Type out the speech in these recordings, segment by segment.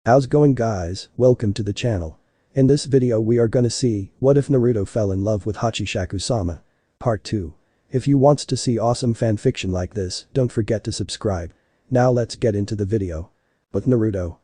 How's going guys, welcome to the channel. In this video we are gonna see, what if Naruto fell in love with Hachishaku-sama? Part 2. If you wants to see awesome fanfiction like this, don't forget to subscribe. Now let's get into the video. But Naruto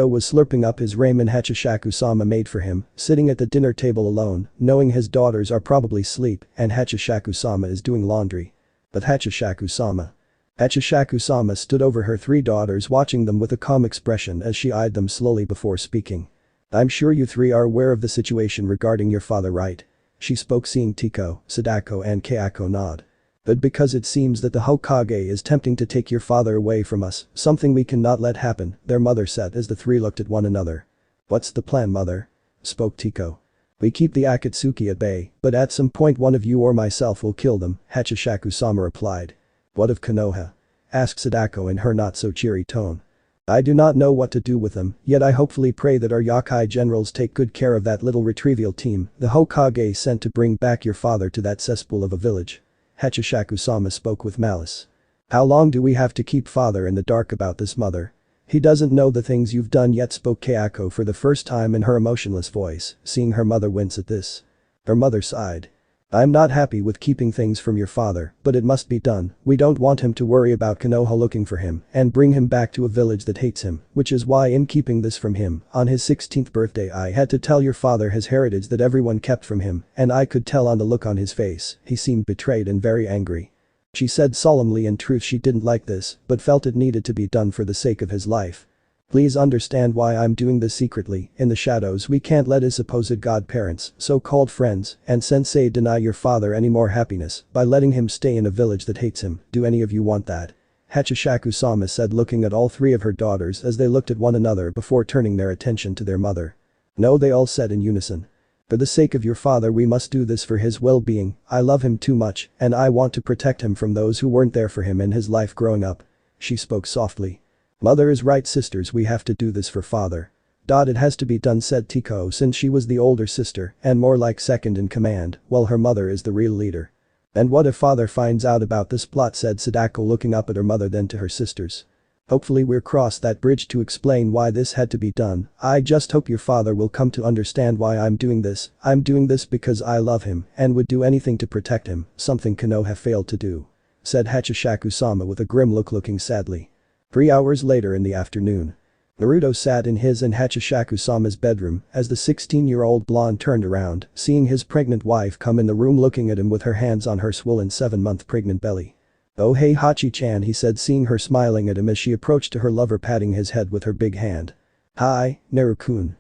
was slurping up his ramen Hachishaku-sama made for him, sitting at the dinner table alone, knowing his daughters are probably asleep and Hachishaku-sama is doing laundry. But Hachishaku-sama stood over her three daughters watching them with a calm expression as she eyed them slowly before speaking. I'm sure you three are aware of the situation regarding your father, right? She spoke seeing Tiko, Sadako and Kayako nod. But because it seems that the Hokage is tempting to take your father away from us, something we cannot let happen, their mother said as the three looked at one another. What's the plan, mother? Spoke Tiko. We keep the Akatsuki at bay, but at some point one of you or myself will kill them, Hachishaku-sama replied. What of Konoha? Asked Sadako in her not-so-cheery tone. I do not know what to do with them, yet I hopefully pray that our Yokai generals take good care of that little retrieval team the Hokage sent to bring back your father to that cesspool of a village. Hachishaku-sama spoke with malice. How long do we have to keep father in the dark about this, mother? He doesn't know the things you've done yet, spoke Kayako for the first time in her emotionless voice, seeing her mother wince at this. Her mother sighed. I'm not happy with keeping things from your father, but it must be done. We don't want him to worry about Konoha looking for him and bring him back to a village that hates him, which is why in keeping this from him, on his 16th birthday I had to tell your father his heritage that everyone kept from him, and I could tell on the look on his face, he seemed betrayed and very angry. She said solemnly in truth she didn't like this, but felt it needed to be done for the sake of his life. Please understand why I'm doing this secretly, in the shadows we can't let his supposed godparents, so-called friends, and sensei deny your father any more happiness by letting him stay in a village that hates him, do any of you want that? Hachishaku-sama said looking at all three of her daughters as they looked at one another before turning their attention to their mother. No, they all said in unison. For the sake of your father we must do this for his well-being, I love him too much, and I want to protect him from those who weren't there for him in his life growing up. She spoke softly. Mother is right, sisters, we have to do this for father. It has to be done, said Tiko, since she was the older sister and more like second in command, while her mother is the real leader. And what if father finds out about this plot, said Sadako looking up at her mother then to her sisters. Hopefully we'll cross that bridge to explain why this had to be done. I just hope your father will come to understand why I'm doing this. I'm doing this because I love him and would do anything to protect him, something Konoha failed to do. Said Hachishaku-sama with a grim look, looking sadly. 3 hours later in the afternoon. Naruto sat in his and Hachishaku-sama's bedroom as the 16-year-old blonde turned around, seeing his pregnant wife come in the room looking at him with her hands on her swollen 7-month pregnant belly. Oh hey Hachi-chan, he said seeing her smiling at him as she approached to her lover, patting his head with her big hand. Hi, Naru-kun.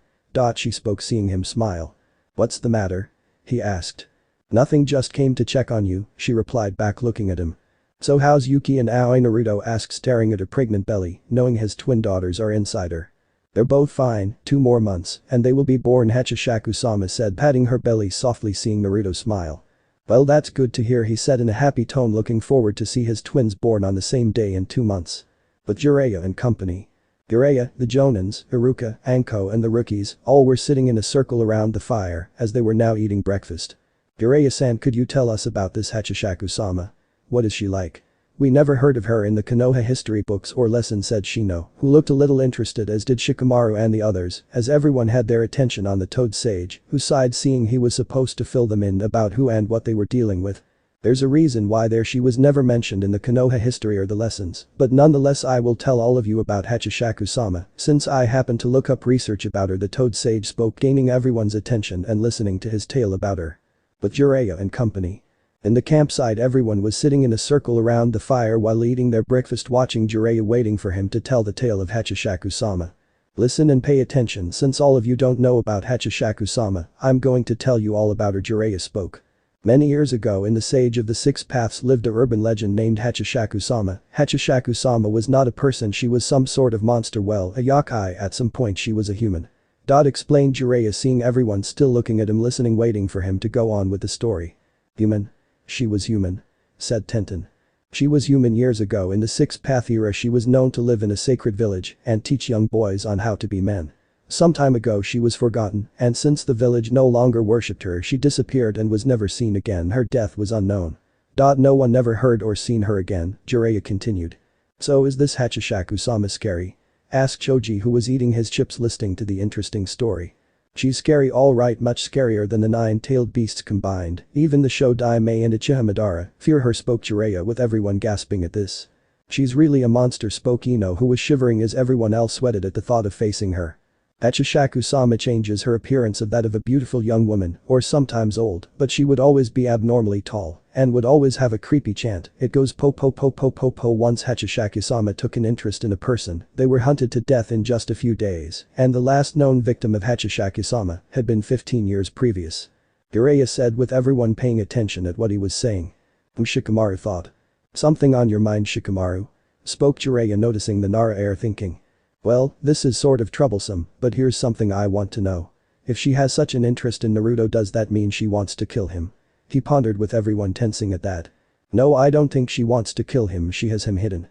She spoke seeing him smile. What's the matter? He asked. Nothing, just came to check on you, she replied back looking at him. So how's Yuki and Aoi? Naruto asked staring at her pregnant belly, knowing his twin daughters are inside her. They're both fine, 2 more months, and they will be born, Hachishaku-sama said patting her belly softly seeing Naruto smile. Well, that's good to hear, he said in a happy tone, looking forward to see his twins born on the same day in 2 months. But Jiraiya and company. Jiraiya, the Jonins, Iruka, Anko and the rookies all were sitting in a circle around the fire as they were now eating breakfast. Jiraiya-san, could you tell us about this Hachishaku-sama? What is she like? We never heard of her in the Konoha history books or lessons, said Shino, who looked a little interested, as did Shikamaru and the others, as everyone had their attention on the Toad Sage, who sighed seeing he was supposed to fill them in about who and what they were dealing with. There's a reason why she was never mentioned in the Konoha history or the lessons, but nonetheless I will tell all of you about Hachishaku-sama, since I happened to look up research about her, the Toad Sage spoke, gaining everyone's attention and listening to his tale about her. But Jiraiya and company. In the campsite everyone was sitting in a circle around the fire while eating their breakfast, watching Jiraiya, waiting for him to tell the tale of Hachishaku-sama. Listen and pay attention, since all of you don't know about Hachishaku-sama, I'm going to tell you all about her, Jiraiya spoke. Many years ago in the Sage of the Six Paths lived a urban legend named Hachishaku-sama. Hachishaku-sama was not a person, she was some sort of monster, well, a yokai. At some point she was a human. Explained Jiraiya seeing everyone still looking at him, listening, waiting for him to go on with the story. Human? She was human. Said Tenten. She was human years ago in the Sixth Path era. She was known to live in a sacred village and teach young boys on how to be men. Some time ago she was forgotten, and since the village no longer worshipped her she disappeared and was never seen again. Her death was unknown. No one never heard or seen her again, Jiraiya continued. So is this Hachishaku-sama scary? asked Choji, who was eating his chips listening to the interesting story. She's scary, alright, much scarier than the nine-tailed beasts combined. Even the Shodai and Uchiha Madara fear her, spoke Jiraiya, with everyone gasping at this. She's really a monster, spoke Ino, who was shivering as everyone else sweated at the thought of facing her. Hachishaku-sama changes her appearance of that of a beautiful young woman, or sometimes old, but she would always be abnormally tall, and would always have a creepy chant. It goes po po po po po po. Once Hachishaku-sama took an interest in a person, they were hunted to death in just a few days, and the last known victim of Hachishaku-sama had been 15 years previous. Jiraiya said, with everyone paying attention at what he was saying. Shikamaru thought. Something on your mind, Shikamaru? Spoke Jiraiya, noticing the Nara air, thinking. Well, this is sort of troublesome, but here's something I want to know. If she has such an interest in Naruto, does that mean she wants to kill him? He pondered, with everyone tensing at that. No, I don't think she wants to kill him, she has him hidden.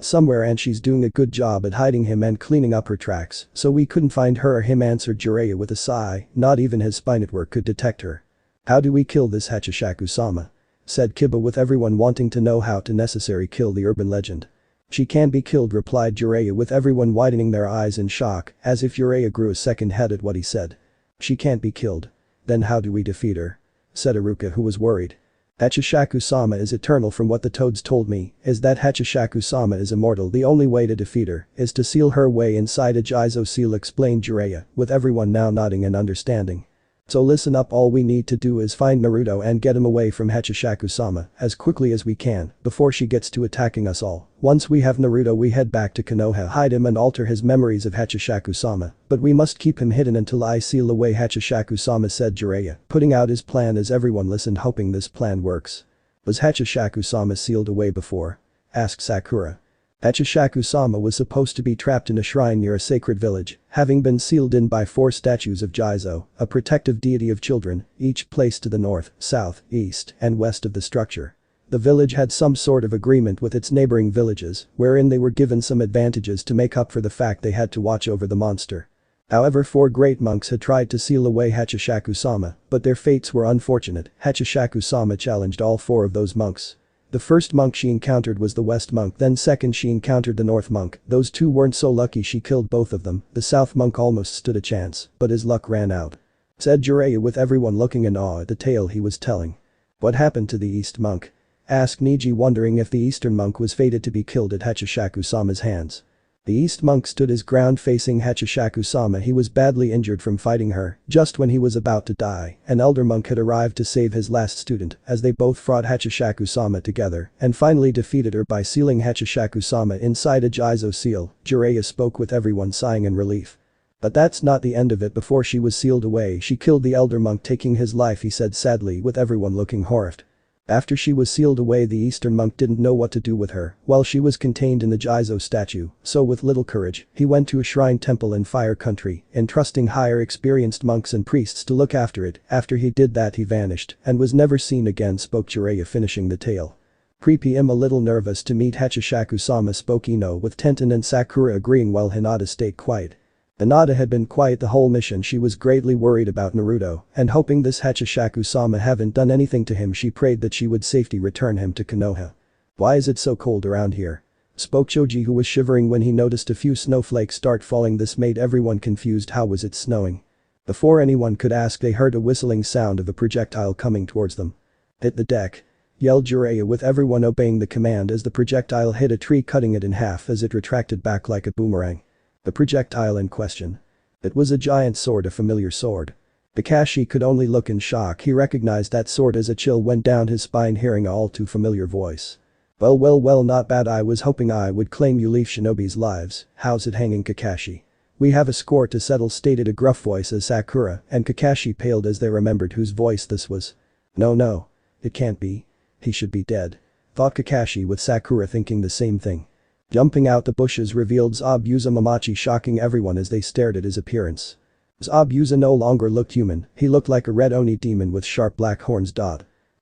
Somewhere, and she's doing a good job at hiding him and cleaning up her tracks, so we couldn't find her or him, answered Jiraiya with a sigh. Not even his spy network could detect her. How do we kill this Hachishaku-sama? Said Kiba, with everyone wanting to know how to necessarily kill the urban legend. She can be killed, replied Jiraiya, with everyone widening their eyes in shock, as if Jiraiya grew a second head at what he said. She can't be killed. Then how do we defeat her? Said Iruka, who was worried. Hachishaku-sama is eternal. From what the toads told me, is that Hachishaku-sama is immortal. The only way to defeat her is to seal her away inside a Jizo seal, explained Jiraiya, with everyone now nodding and understanding. So listen up, all we need to do is find Naruto and get him away from Hachishaku-sama as quickly as we can before she gets to attacking us all. Once we have Naruto, we head back to Konoha, hide him and alter his memories of Hachishaku-sama, but we must keep him hidden until I seal away Hachishaku-sama, said Jiraiya, putting out his plan as everyone listened, hoping this plan works. Was Hachishaku-sama sealed away before? Asked Sakura. Hachishaku-sama was supposed to be trapped in a shrine near a sacred village, having been sealed in by 4 statues of Jizo, a protective deity of children, each placed to the north, south, east, and west of the structure. The village had some sort of agreement with its neighboring villages, wherein they were given some advantages to make up for the fact they had to watch over the monster. However, 4 great monks had tried to seal away Hachishaku-sama, but their fates were unfortunate. Hachishaku-sama challenged all 4 of those monks. The first monk she encountered was the West monk, then second she encountered the North monk. Those 2 weren't so lucky, she killed both of them. The South monk almost stood a chance, but his luck ran out. Said Jiraiya, with everyone looking in awe at the tale he was telling. What happened to the East monk? Asked Niji, wondering if the Eastern monk was fated to be killed at Hachishaku-sama's hands. The East monk stood his ground facing Hachishaku-sama. He was badly injured from fighting her. Just when he was about to die, an elder monk had arrived to save his last student, as they both fought Hachishaku-sama together and finally defeated her by sealing Hachishaku-sama inside a Jizo seal. Jiraiya spoke, with everyone sighing in relief. But that's not the end of it. Before she was sealed away, she killed the elder monk, taking his life, he said sadly, with everyone looking horrified. After she was sealed away, the Eastern monk didn't know what to do with her while she was contained in the Jizo statue, so with little courage, he went to a shrine temple in Fire Country, entrusting higher experienced monks and priests to look after it. After he did that, he vanished and was never seen again, spoke Jiraiya, finishing the tale. Creepy. I'm a little nervous to meet Hachishaku-sama, spoke Ino, with Tenten and Sakura agreeing while Hinata stayed quiet. Hinata had been quiet the whole mission. She was greatly worried about Naruto, and hoping this Hachishaku-sama hadn't done anything to him, she prayed that she would safely return him to Konoha. Why is it so cold around here? Spoke Choji, who was shivering when he noticed a few snowflakes start falling. This made everyone confused. How was it snowing? Before anyone could ask, they heard a whistling sound of a projectile coming towards them. Hit the deck! Yelled Jiraiya, with everyone obeying the command as the projectile hit a tree, cutting it in half as it retracted back like a boomerang. The projectile in question. It was a giant sword, a familiar sword. Kakashi could only look in shock. He recognized that sword as a chill went down his spine, hearing a all too familiar voice. Well, not bad. I was hoping I would claim you leaf shinobi's lives. How's it hanging, Kakashi? We have a score to settle, stated a gruff voice as Sakura and Kakashi paled as they remembered whose voice this was. No. It can't be. He should be dead. Thought Kakashi, with Sakura thinking the same thing. Jumping out the bushes revealed Zabuza Momochi, shocking everyone as they stared at his appearance. Zabuza no longer looked human, he looked like a red oni demon with sharp black horns.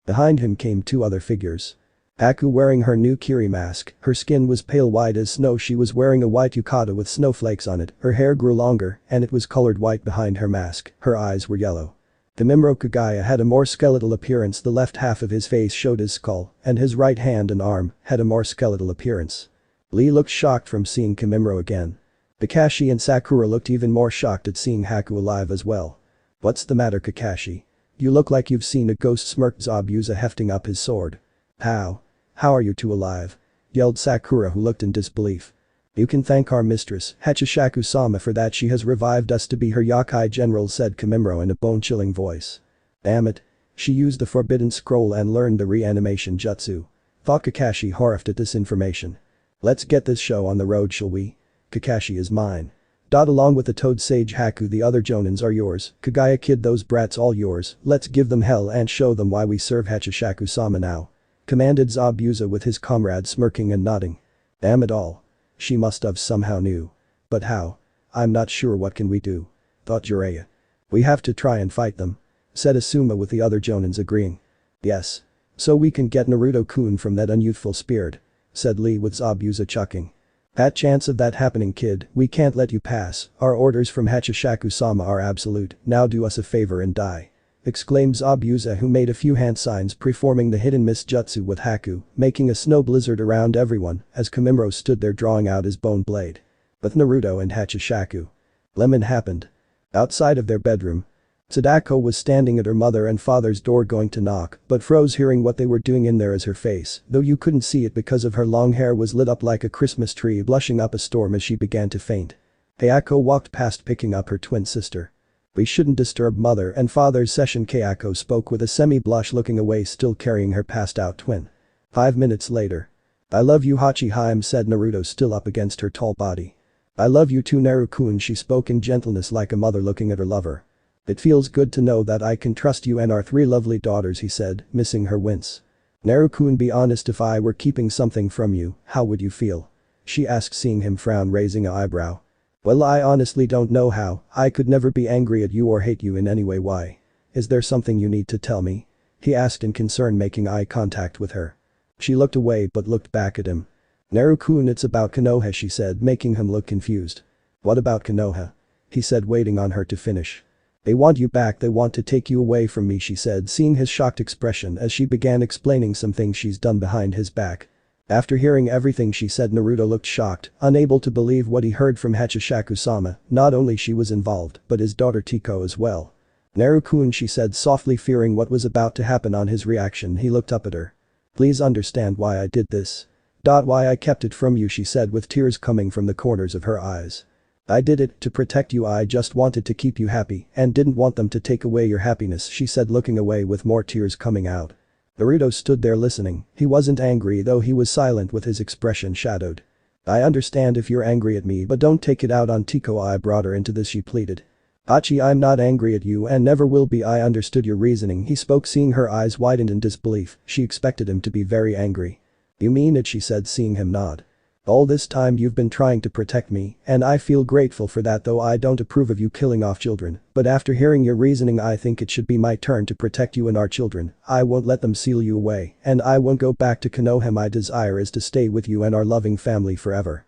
Behind him came 2 other figures. Aku, wearing her new Kiri mask, her skin was pale white as snow. She was wearing a white yukata with snowflakes on it, her hair grew longer and it was colored white behind her mask, her eyes were yellow. Kimimaro Kagaya had a more skeletal appearance. The left half of his face showed his skull, and his right hand and arm had a more skeletal appearance. Lee looked shocked from seeing Kimimaro again. Kakashi and Sakura looked even more shocked at seeing Haku alive as well. "What's the matter, Kakashi? You look like you've seen a ghost," smirked Zabuza, hefting up his sword. How are you two alive?" yelled Sakura, who looked in disbelief. "You can thank our mistress, Hachishaku-sama, for that. She has revived us to be her yokai general," said Kamimuro in a bone-chilling voice. "Damn it. She used the forbidden scroll and learned the reanimation jutsu," thought Kakashi, horrified at this information. "Let's get this show on the road, shall we? Kakashi is mine. Along with the Toad Sage Haku, the other Jonins are yours. Kagaya Kid, those brats all yours. Let's give them hell and show them why we serve Hachishaku-sama now," commanded Zabuza, with his comrades smirking and nodding. "Damn it all. She must have somehow knew. But how? I'm not sure. What can we do?" thought Jiraiya. "We have to try and fight them," said Asuma, with the other Jonins agreeing. "Yes. So we can get Naruto-kun from that unyouthful spirit," said Lee, with Zabuza chuckling. "That chance of that happening, kid, we can't let you pass. Our orders from Hachishaku-sama are absolute. Now do us a favor and die," exclaimed Zabuza, who made a few hand signs preforming the hidden mist jutsu with Haku, making a snow blizzard around everyone as Kamimuro stood there drawing out his bone blade. With Naruto and Hachishaku. Lemon happened. Outside of their bedroom, Sadako was standing at her mother and father's door going to knock, but froze hearing what they were doing in there as her face, though you couldn't see it because of her long hair, was lit up like a Christmas tree, blushing up a storm as she began to faint. Kayako walked past, picking up her twin sister. "We shouldn't disturb mother and father's session," Kayako spoke with a semi-blush, looking away, still carrying her passed-out twin. 5 minutes later. "I love you, Hachi-hime," said Naruto, still up against her tall body. "I love you too, Naru-kun," she spoke in gentleness like a mother looking at her lover. "It feels good to know that I can trust you and our 3 lovely daughters," he said, missing her wince. "Naru-kun, be honest, if I were keeping something from you, how would you feel?" she asked, seeing him frown, raising an eyebrow. "Well, I honestly don't know how. I could never be angry at you or hate you in any way. Why? Is there something you need to tell me?" he asked in concern, making eye contact with her. She looked away but looked back at him. "Naru-kun, it's about Konoha," she said, making him look confused. "What about Konoha?" he said, waiting on her to finish. "They want you back. They want to take you away from me," she said, seeing his shocked expression as she began explaining some things she's done behind his back. After hearing everything she said, Naruto looked shocked, unable to believe what he heard from Hachishaku-sama. Not only she was involved, but his daughter Tiko as well. "Naru-kun," she said softly, fearing what was about to happen. On his reaction, he looked up at her. "Please understand why I did this. Why I kept it from you," she said, with tears coming from the corners of her eyes. "I did it to protect you. I just wanted to keep you happy and didn't want them to take away your happiness," she said, looking away with more tears coming out. Naruto stood there listening. He wasn't angry, though he was silent, with his expression shadowed. "I understand if you're angry at me, but don't take it out on Tiko. I brought her into this," she pleaded. "Hachi, I'm not angry at you and never will be. I understood your reasoning," he spoke, seeing her eyes widened in disbelief. She expected him to be very angry. "You mean it?" she said, seeing him nod. "All this time you've been trying to protect me, and I feel grateful for that, though I don't approve of you killing off children, but after hearing your reasoning I think it should be my turn to protect you and our children. I won't let them seal you away, and I won't go back to Konoha. My desire is to stay with you and our loving family forever."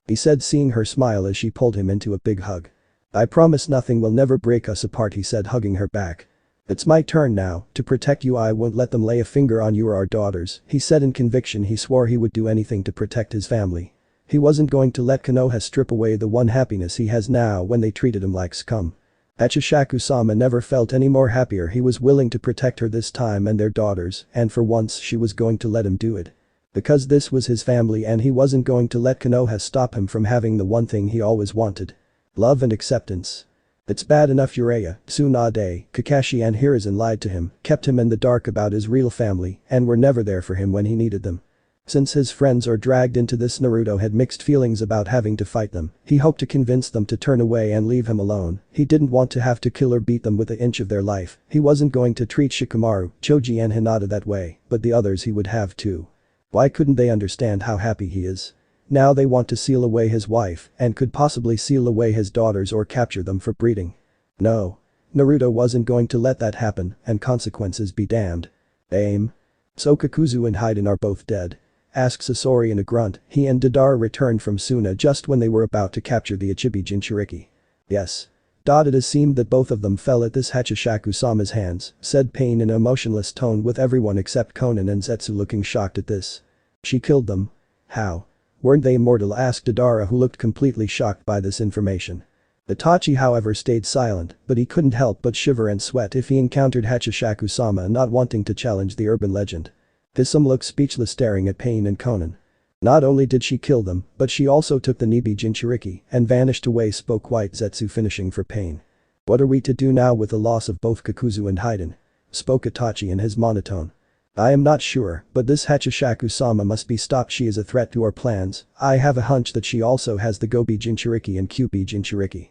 He said, seeing her smile as she pulled him into a big hug. "I promise nothing will never break us apart," he said, hugging her back. "It's my turn now to protect you. I won't let them lay a finger on you or our daughters," he said in conviction. He swore he would do anything to protect his family. He wasn't going to let Konoha strip away the one happiness he has now when they treated him like scum. Hachishaku-sama never felt any more happier. He was willing to protect her this time and their daughters, and for once she was going to let him do it. Because this was his family and he wasn't going to let Konoha stop him from having the one thing he always wanted. Love and acceptance. It's bad enough Jiraiya, Tsunade, Kakashi and Hiruzen lied to him, kept him in the dark about his real family, and were never there for him when he needed them. Since his friends are dragged into this, Naruto had mixed feelings about having to fight them. He hoped to convince them to turn away and leave him alone. He didn't want to have to kill or beat them with an inch of their life. He wasn't going to treat Shikamaru, Choji and Hinata that way, but the others he would have to. Why couldn't they understand how happy he is? Now they want to seal away his wife and could possibly seal away his daughters or capture them for breeding. No. Naruto wasn't going to let that happen, and consequences be damned. "Aim. So Kakuzu and Haiden are both dead?" asked Sasori in a grunt. He and Deidara returned from Suna just when they were about to capture the Ichibi Jinchuriki. "Yes. It seemed that both of them fell at this Hachishaku-sama's hands," said Pain in an emotionless tone, with everyone except Konan and Zetsu looking shocked at this. "She killed them? How? Weren't they immortal, asked Adara, who looked completely shocked by this information. Itachi however stayed silent, but he couldn't help but shiver and sweat if he encountered Hachishaku-sama not wanting to challenge the urban legend. Hisam looked speechless, staring at Pain and Konan. Not only did she kill them, but she also took the Nibi Jinchuriki and vanished away, spoke White Zetsu, finishing for Pain. What are we to do now with the loss of both Kakuzu and Haiden? Spoke Itachi in his monotone. I am not sure, but this Hachishaku-sama must be stopped. She is a threat to our plans. I have a hunch that she also has the Gobi Jinchuriki and Kyubi Jinchuriki.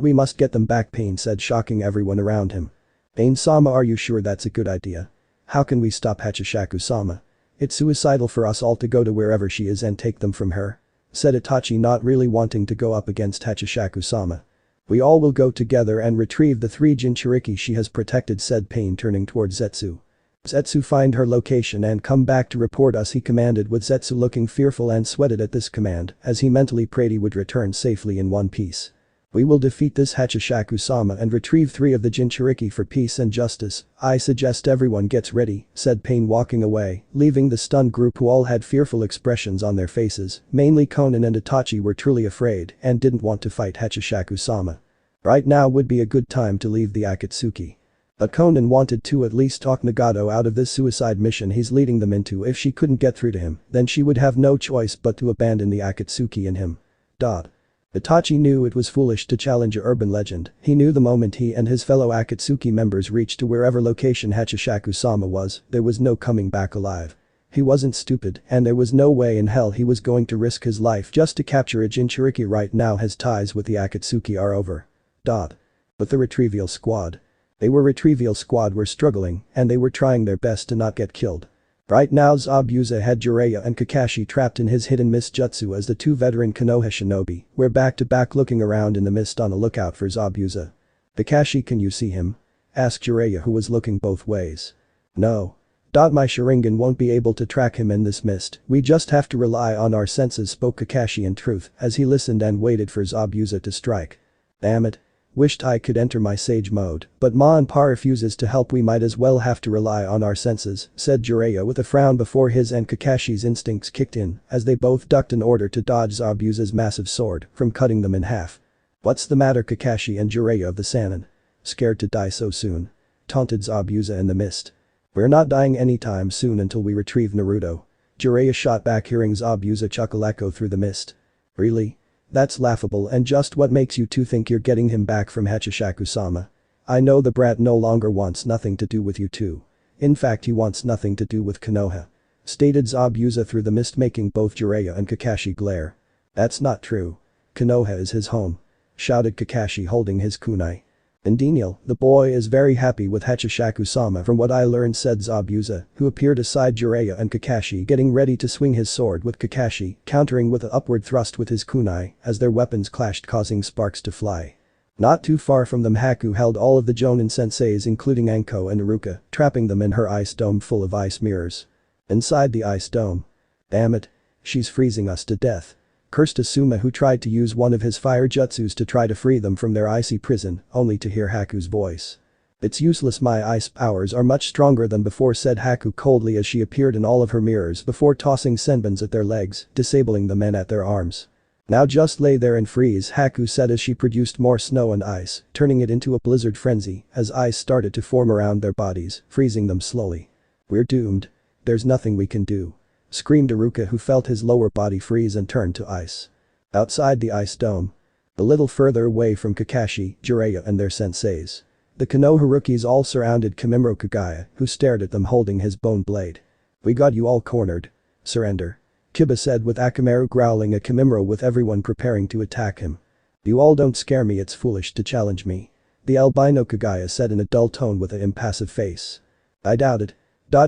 We must get them back, Pain said, shocking everyone around him. Pain-sama, are you sure that's a good idea? How can we stop Hachishaku-sama? It's suicidal for us all to go to wherever she is and take them from her. Said Itachi, not really wanting to go up against Hachishaku-sama. We all will go together and retrieve the 3 Jinchuriki she has protected, said Pain, turning towards Zetsu. Zetsu, find her location and come back to report us, he commanded, with Zetsu looking fearful and sweated at this command as he mentally prayed he would return safely in one piece. We will defeat this Hachishaku-sama and retrieve 3 of the Jinchuriki for peace and justice. I suggest everyone gets ready, said Pain, walking away, leaving the stunned group who all had fearful expressions on their faces. Mainly Konan and Itachi were truly afraid and didn't want to fight Hachishaku-sama. Right now would be a good time to leave the Akatsuki. But Konan wanted to at least talk Nagato out of this suicide mission he's leading them into. If she couldn't get through to him, then she would have no choice but to abandon the Akatsuki and him. Itachi knew it was foolish to challenge a urban legend. He knew the moment he and his fellow Akatsuki members reached to wherever location Hachishaku-sama was, there was no coming back alive. He wasn't stupid, and there was no way in hell he was going to risk his life just to capture a Jinchuriki. Right now his ties with the Akatsuki are over. But the retrieval squad. Retrieval squad were struggling, and they were trying their best to not get killed. Right now Zabuza had Jiraiya and Kakashi trapped in his hidden mist jutsu as the 2 veteran Konoha shinobi were back to back looking around in the mist on the lookout for Zabuza. Kakashi, can you see him? Asked Jiraiya, who was looking both ways. No. My Sharingan won't be able to track him in this mist, we just have to rely on our senses, spoke Kakashi in truth as he listened and waited for Zabuza to strike. Damn it. Wished I could enter my sage mode, but Ma and Pa refuses to help. We might as well have to rely on our senses, said Jiraiya with a frown before his and Kakashi's instincts kicked in as they both ducked in order to dodge Zabuza's massive sword from cutting them in half. What's the matter, Kakashi and Jiraiya of the Sannin? Scared to die so soon? Taunted Zabuza in the mist. We're not dying anytime soon until we retrieve Naruto. Jiraiya shot back, hearing Zabuza chuckle echo through the mist. Really? That's laughable, and just what makes you two think you're getting him back from Hachishaku-sama? I know the brat no longer wants nothing to do with you two. In fact, he wants nothing to do with Konoha. Stated Zabuza through the mist, making both Jiraiya and Kakashi glare. That's not true. Konoha is his home. Shouted Kakashi, holding his kunai. And Daniel, the boy is very happy with Hachishaku-sama from what I learned, said Zabuza, who appeared aside Jiraiya and Kakashi, getting ready to swing his sword, with Kakashi countering with an upward thrust with his kunai as their weapons clashed, causing sparks to fly. Not too far from them, Haku held all of the Jonin senseis including Anko and Iruka, trapping them in her ice dome full of ice mirrors. Inside the ice dome. Damn it. She's freezing us to death. Cursed Asuma, who tried to use one of his fire jutsus to try to free them from their icy prison, only to hear Haku's voice. It's useless, my ice powers are much stronger than before, said Haku coldly as she appeared in all of her mirrors before tossing senbons at their legs, disabling the men at their arms. Now just lay there and freeze, Haku said as she produced more snow and ice, turning it into a blizzard frenzy as ice started to form around their bodies, freezing them slowly. We're doomed. There's nothing we can do. Screamed Iruka, who felt his lower body freeze and turn to ice. Outside the ice dome. A little further away from Kakashi, Jiraiya and their senseis. The Konoha rookies all surrounded Kimimaro Kagaya, who stared at them holding his bone blade. We got you all cornered. Surrender. Kiba said, with Akamaru growling at Kimimaro, with everyone preparing to attack him. You all don't scare me, it's foolish to challenge me. The albino Kagaya said in a dull tone with an impassive face. I doubt it.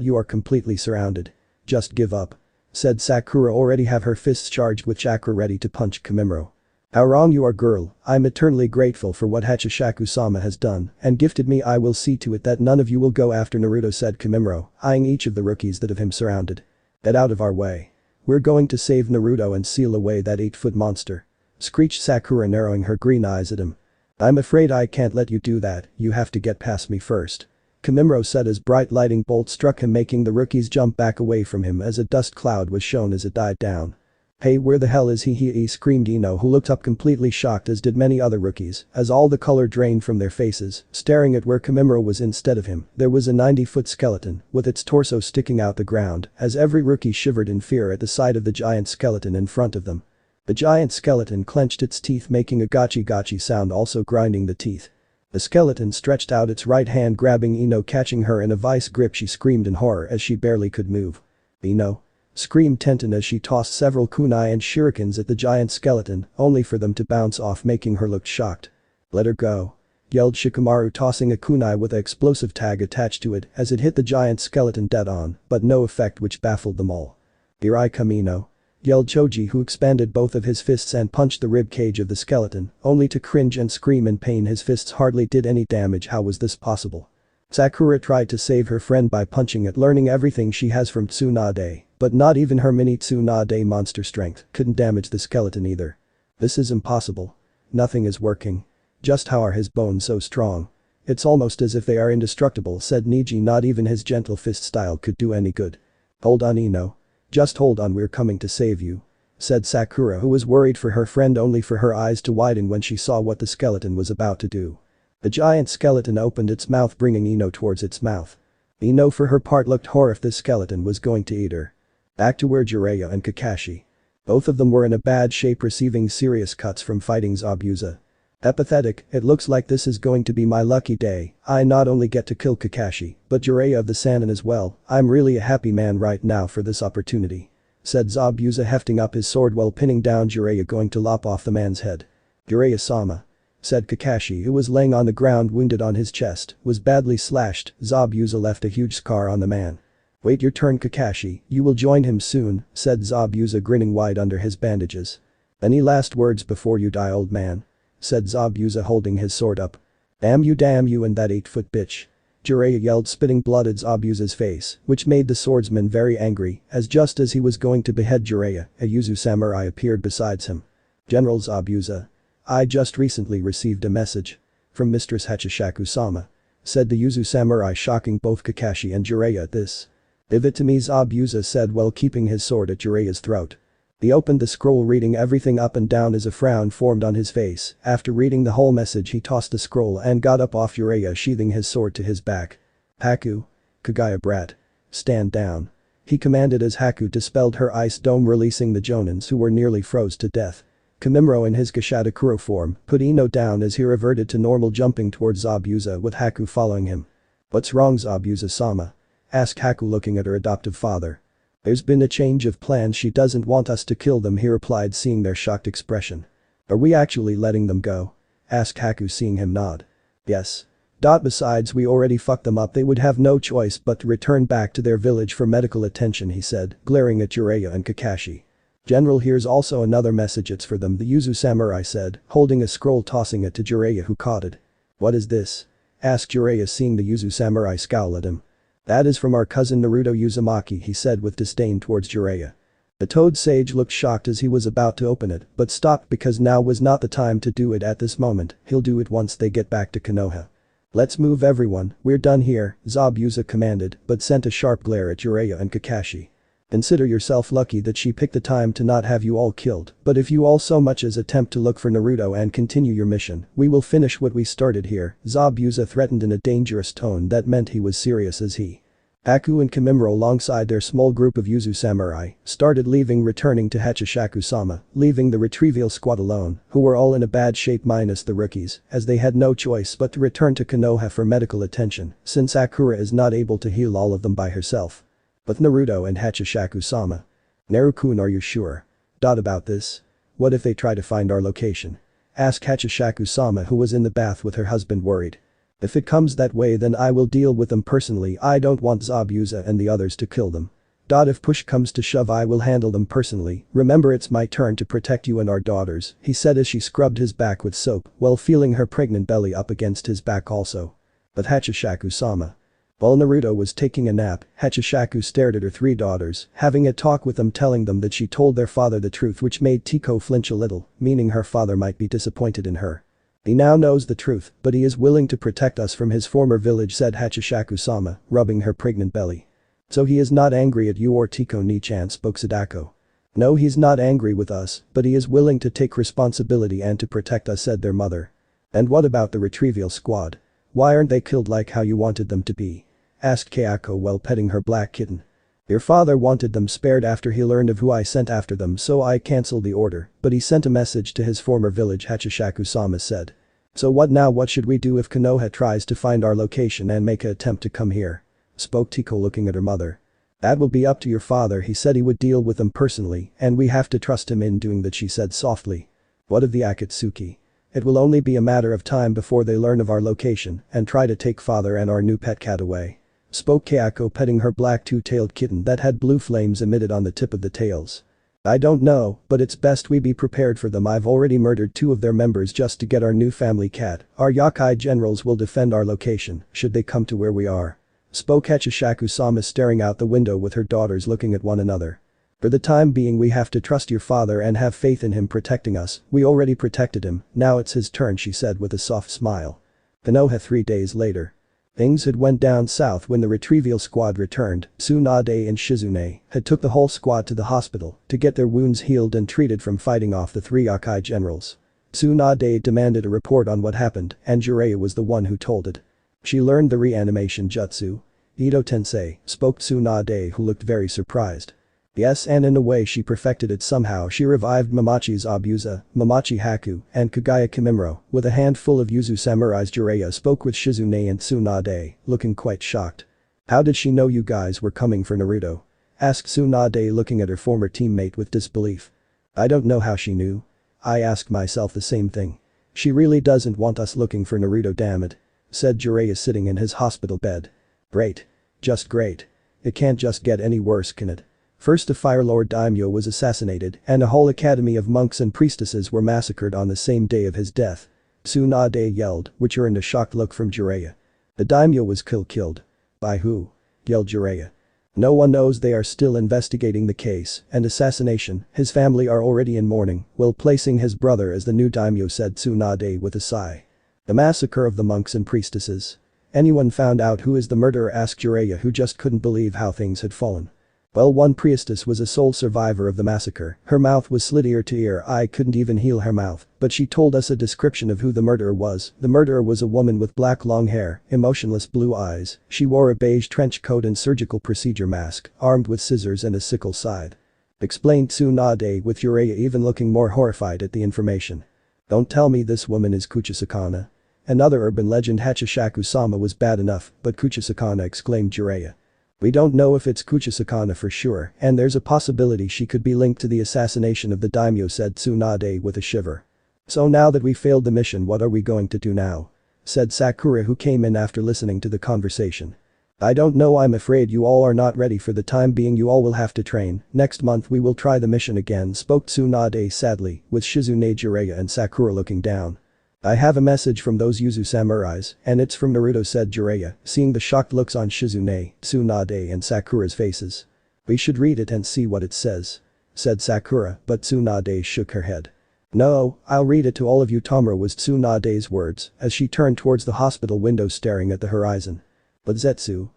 You are completely surrounded. Just give up. Said Sakura, already have her fists charged with chakra ready to punch Kimimaro. How wrong you are, girl. I'm eternally grateful for what Hachishaku-sama has done and gifted me. I will see to it that none of you will go after Naruto, said Kimimaro, eyeing each of the rookies that have him surrounded. Get out of our way. We're going to save Naruto and seal away that 8-foot monster. Screeched Sakura, narrowing her green eyes at him. I'm afraid I can't let you do that, you have to get past me first. Kimimaro said as bright lightning bolt struck him, making the rookies jump back away from him as a dust cloud was shown as it died down. "Hey, where the hell is he screamed Ino, who looked up completely shocked, as did many other rookies, as all the color drained from their faces, staring at where Kimimaro was. Instead of him, there was a 90-foot skeleton, with its torso sticking out the ground, as every rookie shivered in fear at the sight of the giant skeleton in front of them. The giant skeleton clenched its teeth, making a gachi sound, also grinding the teeth. The skeleton stretched out its right hand, grabbing Ino, catching her in a vice grip. She screamed in horror as she barely could move. "Ino!" screamed Tenten as she tossed several kunai and shurikens at the giant skeleton, only for them to bounce off, making her look shocked. "Let her go!" yelled Shikamaru, tossing a kunai with an explosive tag attached to it as it hit the giant skeleton dead on, but no effect, which baffled them all. "Here I come, Ino!" yelled Choji, who expanded both of his fists and punched the rib cage of the skeleton, only to cringe and scream in pain. His fists hardly did any damage. How was this possible? Sakura tried to save her friend by punching it, learning everything she has from Tsunade, but not even her mini Tsunade monster strength couldn't damage the skeleton either. This is impossible. Nothing is working. Just how are his bones so strong? It's almost as if they are indestructible, said Niji. Not even his gentle fist style could do any good. "Hold on, Ino. Just hold on, we're coming to save you," said Sakura, who was worried for her friend, only for her eyes to widen when she saw what the skeleton was about to do. The giant skeleton opened its mouth, bringing Ino towards its mouth. Ino, for her part, looked horrified. This skeleton was going to eat her. Back to where Jiraiya and Kakashi. Both of them were in a bad shape, receiving serious cuts from fighting Zabuza. "Pathetic, it looks like this is going to be my lucky day. I not only get to kill Kakashi, but Jiraiya of the Sannin as well. I'm really a happy man right now for this opportunity," said Zabuza, hefting up his sword while pinning down Jiraiya, going to lop off the man's head. "Jiraiya-sama," said Kakashi, who was laying on the ground, wounded on his chest, was badly slashed. Zabuza left a huge scar on the man. "Wait your turn, Kakashi, you will join him soon," said Zabuza, grinning wide under his bandages. "Any last words before you die, old man?" said Zabuza, holding his sword up. Damn you and that 8-foot bitch," Jiraiya yelled, spitting blood at Zabuza's face, which made the swordsman very angry, as just as he was going to behead Jiraiya, a Yuzu samurai appeared beside him. "General Zabuza. I just recently received a message from Mistress Hachishaku-sama," said the Yuzu samurai, shocking both Kakashi and Jiraiya at this. "Give it to me," Zabuza said while keeping his sword at Jiraiya's throat. He opened the scroll, reading everything up and down as a frown formed on his face. After reading the whole message, he tossed the scroll and got up off Jiraiya, sheathing his sword to his back. "Haku. Kagaya brat. Stand down," he commanded as Haku dispelled her ice dome, releasing the Jonins, who were nearly froze to death. Kimimaro, in his Gashadakuro form, put Ino down as he reverted to normal, jumping towards Zabuza with Haku following him. "What's wrong, Zabuza-sama?" asked Haku, looking at her adoptive father. "There's been a change of plans. She doesn't want us to kill them," he replied, seeing their shocked expression. "Are we actually letting them go?" asked Haku, seeing him nod. "Yes. Besides, we already fucked them up. They would have no choice but to return back to their village for medical attention," he said, glaring at Jiraiya and Kakashi. "General, here's also another message. It's for them," the Yuzu samurai said, holding a scroll, tossing it to Jiraiya, who caught it. "What is this?" asked Jiraiya, seeing the Yuzu samurai scowl at him. "That is from our cousin Naruto Uzumaki," he said with disdain towards Jiraiya. The Toad Sage looked shocked as he was about to open it, but stopped because now was not the time to do it at this moment. He'll do it once they get back to Konoha. "Let's move, everyone, we're done here," Zabuza commanded, but sent a sharp glare at Jiraiya and Kakashi. "Consider yourself lucky that she picked the time to not have you all killed, but if you all so much as attempt to look for Naruto and continue your mission, we will finish what we started here," Zabuza threatened in a dangerous tone that meant he was serious as he. Haku and Kimimaro, alongside their small group of Yuzu samurai, started leaving, returning to Hachishaku-sama, leaving the retrieval squad alone, who were all in a bad shape minus the rookies, as they had no choice but to return to Konoha for medical attention, since Sakura is not able to heal all of them by herself. With Naruto and Hachishaku-sama. "Naru-kun, are you sure about this? What if they try to find our location?" asked Hachishaku-sama, who was in the bath with her husband, worried. "If it comes that way, then I will deal with them personally. I don't want Zabuza and the others to kill them. If push comes to shove, I will handle them personally. Remember, it's my turn to protect you and our daughters," he said as she scrubbed his back with soap while feeling her pregnant belly up against his back also. But Hachishaku-sama. While Naruto was taking a nap, Hachishaku stared at her 3 daughters, having a talk with them, telling them that she told their father the truth, which made Tiko flinch a little, meaning her father might be disappointed in her. "He now knows the truth, but he is willing to protect us from his former village," said Hachishaku-sama, rubbing her pregnant belly. "So he is not angry at you or Tiko ni-chan," spoke Sadako. No, he's not angry with us, but he is willing to take responsibility and to protect us, said their mother. And what about the retrieval squad? Why aren't they killed like how you wanted them to be? Asked Kayako while petting her black kitten. Your father wanted them spared after he learned of who I sent after them, so I cancelled the order, but he sent a message to his former village, Hachishaku-sama said. So what now? What should we do if Konoha tries to find our location and make an attempt to come here? Spoke Tiko looking at her mother. That will be up to your father, he said he would deal with them personally, and we have to trust him in doing that, she said softly. What of the Akatsuki? It will only be a matter of time before they learn of our location and try to take father and our new pet cat away. Spoke Kayako petting her black two-tailed kitten that had blue flames emitted on the tip of the tails. I don't know, but it's best we be prepared for them. I've already murdered 2 of their members just to get our new family cat. Our yokai generals will defend our location, should they come to where we are. Spoke Hachishaku-sama, staring out the window with her daughters looking at one another. For the time being we have to trust your father and have faith in him protecting us. We already protected him, now it's his turn, she said with a soft smile. Konoha 3 days later. Things had went down south when the retrieval squad returned. Tsunade and Shizune had took the whole squad to the hospital to get their wounds healed and treated from fighting off the 3 yokai generals. Tsunade demanded a report on what happened and Jiraiya was the one who told it. She learned the reanimation jutsu. Ito-tensei, spoke Tsunade, who looked very surprised. Yes, and in a way she perfected it somehow. She revived Mamachi's Abusa, Mamachi Haku, and Kagaya Kimimaro with a handful of Yuzu samurais. Jiraiya spoke with Shizune and Tsunade, looking quite shocked. How did she know you guys were coming for Naruto? Asked Tsunade, looking at her former teammate with disbelief. I don't know how she knew. I asked myself the same thing. She really doesn't want us looking for Naruto, damn it. Said Jiraiya sitting in his hospital bed. Great. Just great. It can't just get any worse, can it? First a Fire Lord daimyo was assassinated and a whole academy of monks and priestesses were massacred on the same day of his death. Tsunade yelled, which earned a shocked look from Jiraiya. The daimyo was killed. By who? Yelled Jiraiya. No one knows, they are still investigating the case and assassination. His family are already in mourning, while placing his brother as the new daimyo, said Tsunade with a sigh. The massacre of the monks and priestesses. Anyone found out who is the murderer? Asked Jiraiya, who just couldn't believe how things had fallen. Well, one priestess was a sole survivor of the massacre. Her mouth was slit ear to ear. I couldn't even heal her mouth, but she told us a description of who the murderer was. The murderer was a woman with black long hair, emotionless blue eyes. She wore a beige trench coat and surgical procedure mask, armed with scissors and a sickle scythe. Explained Tsunade, with Jiraiya even looking more horrified at the information. Don't tell me this woman is Kuchisakana. Another urban legend. Hachishaku-sama was bad enough, but Kuchisakana, exclaimed Jiraiya. We don't know if it's Kuchisakana for sure, and there's a possibility she could be linked to the assassination of the daimyo, said Tsunade with a shiver. So now that we failed the mission, what are we going to do now? Said Sakura, who came in after listening to the conversation. I don't know, I'm afraid you all are not ready for the time being, you all will have to train. Next month we will try the mission again, spoke Tsunade sadly, with Shizune, Jiraiya and Sakura looking down. I have a message from those Yuzu samurais, and it's from Naruto, said Jiraiya, seeing the shocked looks on Shizune, Tsunade and Sakura's faces. We should read it and see what it says. Said Sakura, but Tsunade shook her head. No, I'll read it to all of you. Tomura was Tsunade's words as she turned towards the hospital window staring at the horizon. But Zetsu,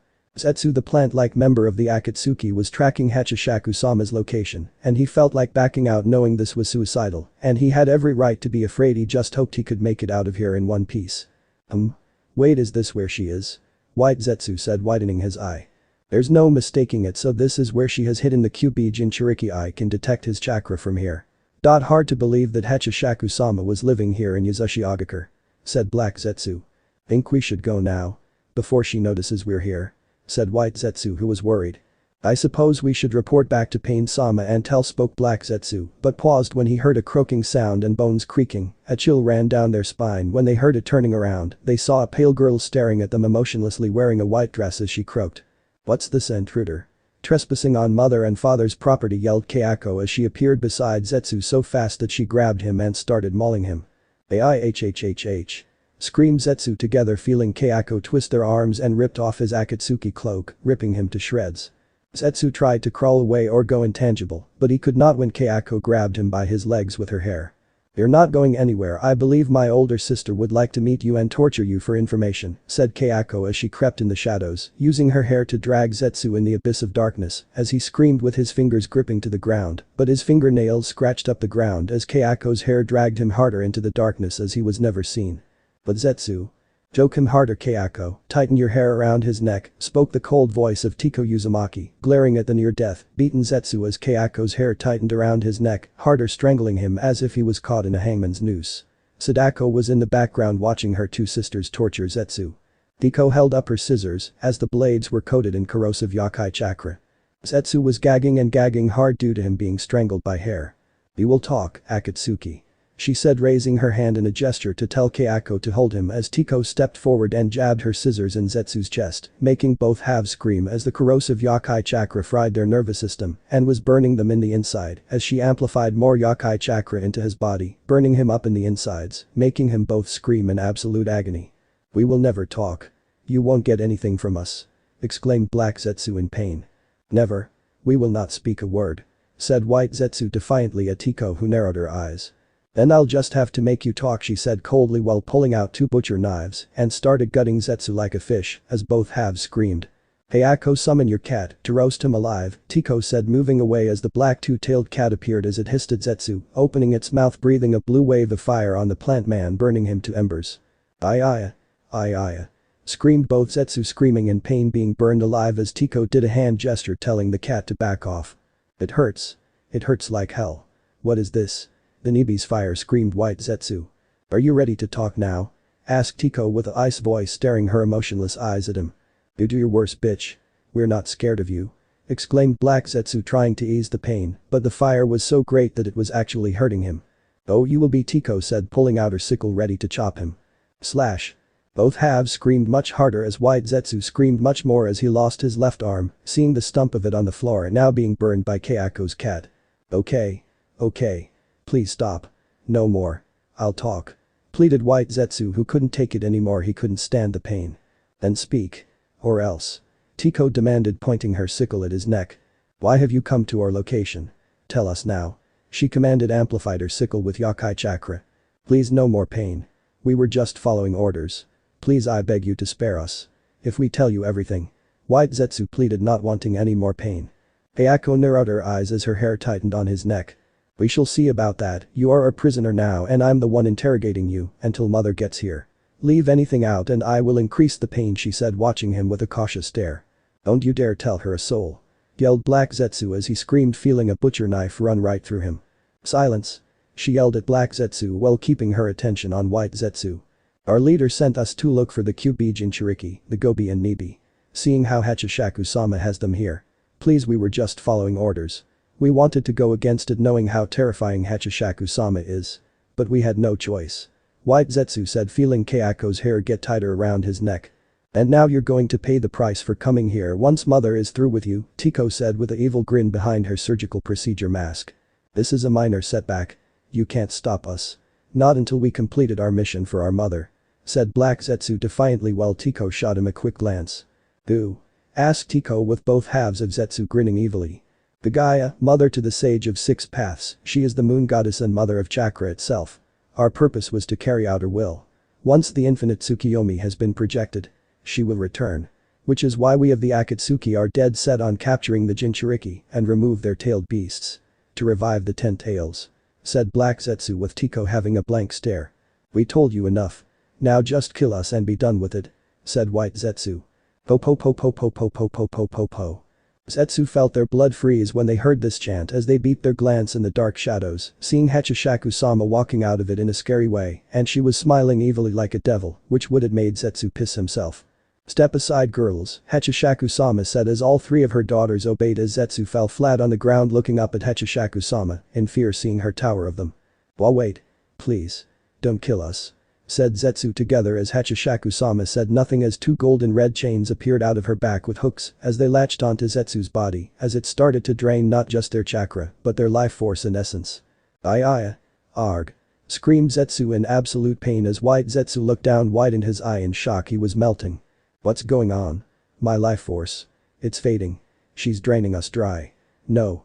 the plant-like member of the Akatsuki, was tracking Hachishaku-sama's location, and he felt like backing out knowing this was suicidal, and he had every right to be afraid. He just hoped he could make it out of here in one piece. Wait, is this where she is? White, Zetsu said, widening his eye. There's no mistaking it, so this is where she has hidden the Kyuubi Jinchuriki. I can detect his chakra from here. Hard to believe that Hachishaku-sama was living here in Yuzushiogakure. Said Black Zetsu. Think we should go now? Before she notices we're here? Said White Zetsu, who was worried. I suppose we should report back to Pain-sama and tell, spoke Black Zetsu, but paused when he heard a croaking sound and bones creaking. A chill ran down their spine when they heard it. Turning around, they saw a pale girl staring at them emotionlessly, wearing a white dress as she croaked. What's this intruder? Trespassing on mother and father's property, yelled Kayako as she appeared beside Zetsu so fast that she grabbed him and started mauling him. Ahhhhh. Screamed Zetsu together, feeling Kayako twist their arms and ripped off his Akatsuki cloak, ripping him to shreds. Zetsu tried to crawl away or go intangible, but he could not when Kayako grabbed him by his legs with her hair. "You're not going anywhere. I believe my older sister would like to meet you and torture you for information," said Kayako as she crept in the shadows, using her hair to drag Zetsu in the abyss of darkness as he screamed with his fingers gripping to the ground, but his fingernails scratched up the ground as Kayako's hair dragged him harder into the darkness as he was never seen. "But Zetsu. Choke him harder, Kayako, tighten your hair around his neck," spoke the cold voice of Tiko Uzumaki, glaring at the near-death, beaten Zetsu as Kayako's hair tightened around his neck, harder, strangling him as if he was caught in a hangman's noose. Sadako was in the background watching her two sisters torture Zetsu. Tiko held up her scissors as the blades were coated in corrosive yokai chakra. Zetsu was gagging and gagging hard due to him being strangled by hair. "We will talk, Akatsuki," she said, raising her hand in a gesture to tell Kayako to hold him as Tiko stepped forward and jabbed her scissors in Zetsu's chest, making both halves scream as the corrosive yokai chakra fried their nervous system and was burning them in the inside as she amplified more yokai chakra into his body, burning him up in the insides, making him both scream in absolute agony. "We will never talk. You won't get anything from us," exclaimed Black Zetsu in pain. "Never. We will not speak a word," said White Zetsu defiantly at Tiko, who narrowed her eyes. "Then I'll just have to make you talk," she said coldly while pulling out two butcher knives and started gutting Zetsu like a fish as both halves screamed. "Kayako, summon your cat to roast him alive," Tiko said, moving away as the black two-tailed cat appeared as it hissed at Zetsu, opening its mouth, breathing a blue wave of fire on the plant man, burning him to embers. "Ai ai," screamed both Zetsu, screaming in pain, being burned alive as Tiko did a hand gesture telling the cat to back off. "It hurts. It hurts like hell. What is this? The Nibi's fire," screamed White Zetsu. "Are you ready to talk now?" asked Tiko with an ice voice, staring her emotionless eyes at him. "You do your worst, bitch. We're not scared of you," exclaimed Black Zetsu, trying to ease the pain, but the fire was so great that it was actually hurting him. "Oh, you will be," Tiko said, pulling out her sickle ready to chop him. Slash. Both halves screamed much harder as White Zetsu screamed much more as he lost his left arm, seeing the stump of it on the floor now being burned by Kayako's cat. Okay. Please stop. No more. I'll talk," pleaded White Zetsu, who couldn't take it anymore. He couldn't stand the pain. "Then speak. Or else," Tiko demanded, pointing her sickle at his neck. "Why have you come to our location? Tell us now," she commanded, amplified her sickle with yokai chakra. "Please, no more pain. We were just following orders. Please, I beg you to spare us. If we tell you everything," White Zetsu pleaded, not wanting any more pain. Kayako narrowed her eyes as her hair tightened on his neck. "We shall see about that. You are a prisoner now and I'm the one interrogating you until mother gets here. Leave anything out and I will increase the pain," she said, watching him with a cautious stare. "Don't you dare tell her a soul," yelled Black Zetsu as he screamed, feeling a butcher knife run right through him. "Silence," she yelled at Black Zetsu while keeping her attention on White Zetsu. "Our leader sent us to look for the QB Jinchuriki, the Gobi and Nibi. Seeing how Hachishaku-sama has them here. Please, we were just following orders. We wanted to go against it knowing how terrifying Hachishaku-sama is. But we had no choice," White Zetsu said, feeling Kayako's hair get tighter around his neck. "And now you're going to pay the price for coming here once mother is through with you," Tiko said with an evil grin behind her surgical procedure mask. "This is a minor setback. You can't stop us. Not until we completed our mission for our mother," said Black Zetsu defiantly while Tiko shot him a quick glance. "Who?" asked Tiko with both halves of Zetsu grinning evilly. "The Gaia, mother to the sage of six paths, she is the moon goddess and mother of chakra itself. Our purpose was to carry out her will. Once the infinite Tsukiyomi has been projected, she will return. Which is why we of the Akatsuki are dead set on capturing the Jinchuriki and remove their tailed beasts. To revive the 10 tails," said Black Zetsu with Tiko having a blank stare. "We told you enough. Now just kill us and be done with it," said White Zetsu. Po po po po po po po po po po po. Zetsu felt their blood freeze when they heard this chant as they beat their glance in the dark shadows, seeing Hachishaku-sama walking out of it in a scary way, and she was smiling evilly like a devil, which would have made Zetsu piss himself. "Step aside, girls," Hachishaku-sama said as all three of her daughters obeyed as Zetsu fell flat on the ground looking up at Hachishaku-sama, in fear seeing her tower of them. "Well, wait. Please. Don't kill us," said Zetsu together as Hachishaku-sama said nothing as two golden red chains appeared out of her back with hooks as they latched onto Zetsu's body as it started to drain not just their chakra but their life force and essence. Arg. Screamed Zetsu in absolute pain as White Zetsu looked down, widened his eye in shock. He was melting. "What's going on? My life force. It's fading. She's draining us dry. No.